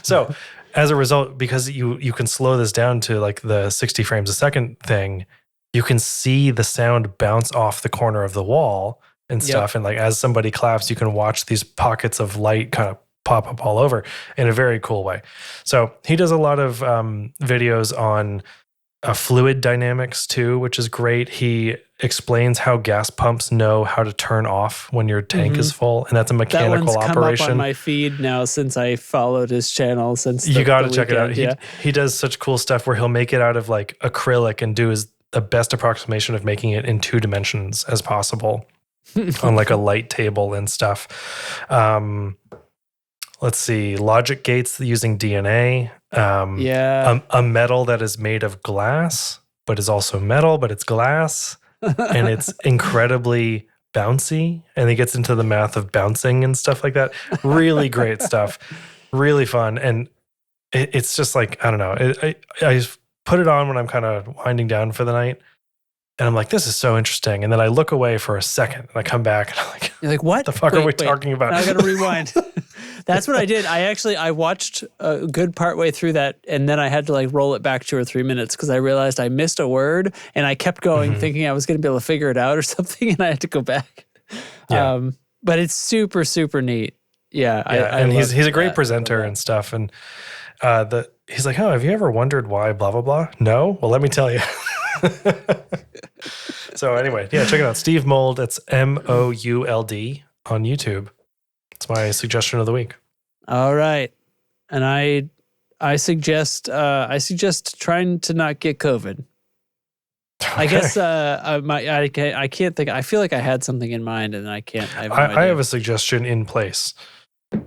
So as a result, because you can slow this down to like the 60 frames a second thing, you can see the sound bounce off the corner of the wall and stuff. And like as somebody claps, you can watch these pockets of light kind of pop up all over in a very cool way. So he does a lot of videos on fluid dynamics too, which is great. He explains how gas pumps know how to turn off when your tank is full, and that's a mechanical operation. That one's come up on my feed now since I followed his channel. You got to check it out. He does such cool stuff where he'll make it out of like acrylic and do the best approximation of making it in 2 dimensions as possible on like a light table and stuff. Let's see, logic gates using DNA. A metal that is made of glass, but is also metal, but it's glass. And it's incredibly bouncy. And he gets into the math of bouncing and stuff like that. Really great stuff. Really fun. And it's just like, I don't know. I put it on when I'm kind of winding down for the night. And I'm like, this is so interesting. And then I look away for a second and I come back and I'm like, you're like, what the fuck are we talking about? Now I got to rewind. That's what I did. I watched a good part way through that, and then I had to like roll it back 2 or 3 minutes because I realized I missed a word, and I kept going thinking I was going to be able to figure it out or something, and I had to go back. Yeah. But it's super, super neat. Yeah. And he's a great presenter and stuff. And he's like, oh, have you ever wondered why blah, blah, blah? No? Well, let me tell you. So anyway, check it out. Steve Mould, it's Mould on YouTube. It's my suggestion of the week. All right. And I suggest trying to not get COVID. Okay. I guess I can't think. I feel like I had something in mind and I can't. I have a suggestion in place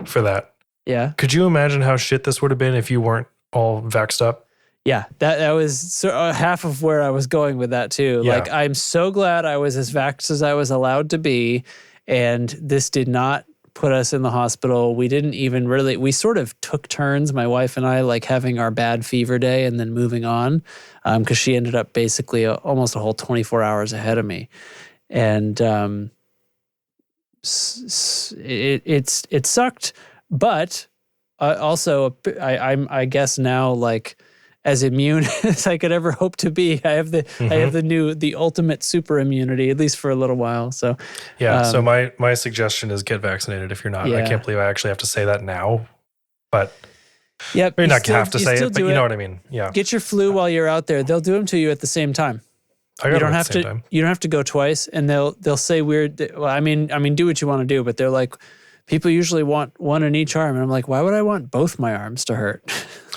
for that. Yeah. Could you imagine how shit this would have been if you weren't all vaxxed up? Yeah, that was half of where I was going with that too. Yeah. Like, I'm so glad I was as vaxxed as I was allowed to be, and this did not put us in the hospital. We didn't even really, we sort of took turns, my wife and I, like having our bad fever day and then moving on, because she ended up basically almost a whole 24 hours ahead of me. And it sucked, but also I guess now, like, as immune as I could ever hope to be. I have the ultimate super immunity, at least for a little while. So so my suggestion is get vaccinated if you're not. I can't believe I actually have to say that now, but maybe not have to say it, but you know what I mean. Yeah, get your flu while you're out there. They'll do them to you at the same time. I got them at the same time. You don't have to go twice, and they'll say weird. Well, I mean, do what you want to do, but they're like, people usually want one in each arm, and I'm like, why would I want both my arms to hurt?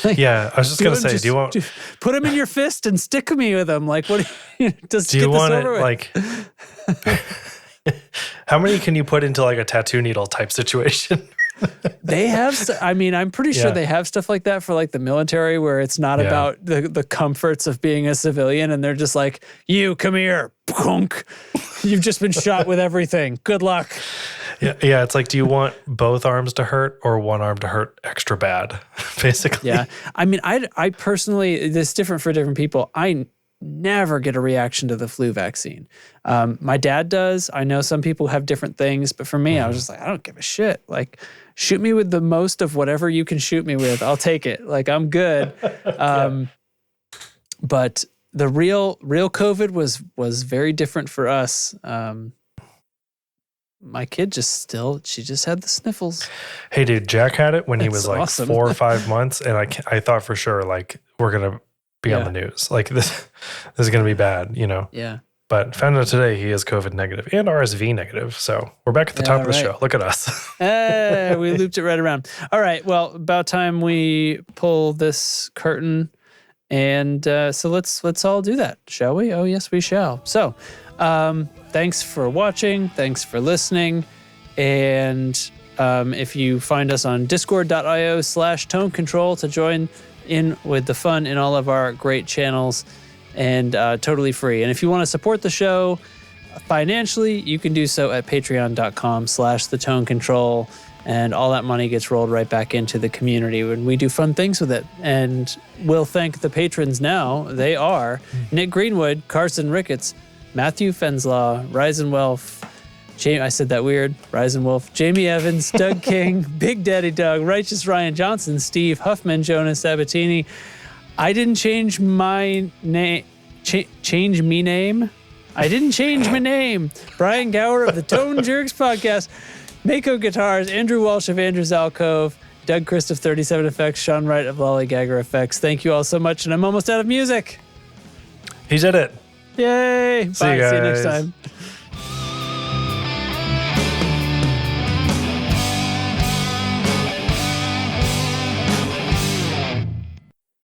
Like, yeah, I was just gonna say, do you want put them in your fist and stick me with them? Like, what? Do you want it like? How many can you put into like a tattoo needle type situation? They have. I'm pretty sure they have stuff like that for like the military, where it's not about the comforts of being a civilian, and they're just like, you come here, punk. You've just been shot with everything. Good luck. Yeah. It's like, do you want both arms to hurt or one arm to hurt extra bad? Basically. Yeah. I personally, this is different for different people. I never get a reaction to the flu vaccine. My dad does. I know some people have different things, but for me, I was just like, I don't give a shit. Like, shoot me with the most of whatever you can shoot me with. I'll take it. Like, I'm good. But the real COVID was very different for us. My kid she just had the sniffles. Hey, dude, Jack had it when he was like awesome. 4 or 5 months, and I thought for sure like we're gonna be on the news. Like this is gonna be bad, you know. Yeah. But found out today he is COVID negative and RSV negative. So we're back at the top of the show. Look at us. Hey, we looped it right around. All right. Well, about time we pull this curtain. And so let's all do that, shall we? Oh, yes, we shall. So thanks for watching. Thanks for listening. And if you find us on discord.io/tone control to join in with the fun in all of our great channels, and totally free. And if you want to support the show financially, you can do so at patreon.com/thetone control. And all that money gets rolled right back into the community when we do fun things with it. And we'll thank the patrons now. They are Nick Greenwood, Carson Ricketts, Matthew Fenslaw, Ryzen Welf, I said that weird, Ryzen Wolf, Jamie Evans, Doug King, Big Daddy Doug, Righteous Ryan Johnson, Steve Huffman, Jonas Sabatini. I didn't change my name. Change me name? I didn't change my name. Brian Gower of the Tone Jerks podcast. Mako Guitars, Andrew Walsh of Andrew's Alcove, Doug Christ of 37 Effects, Sean Wright of Lollygagger Effects. Thank you all so much, and I'm almost out of music. He did it. Yay. Bye. See you next time.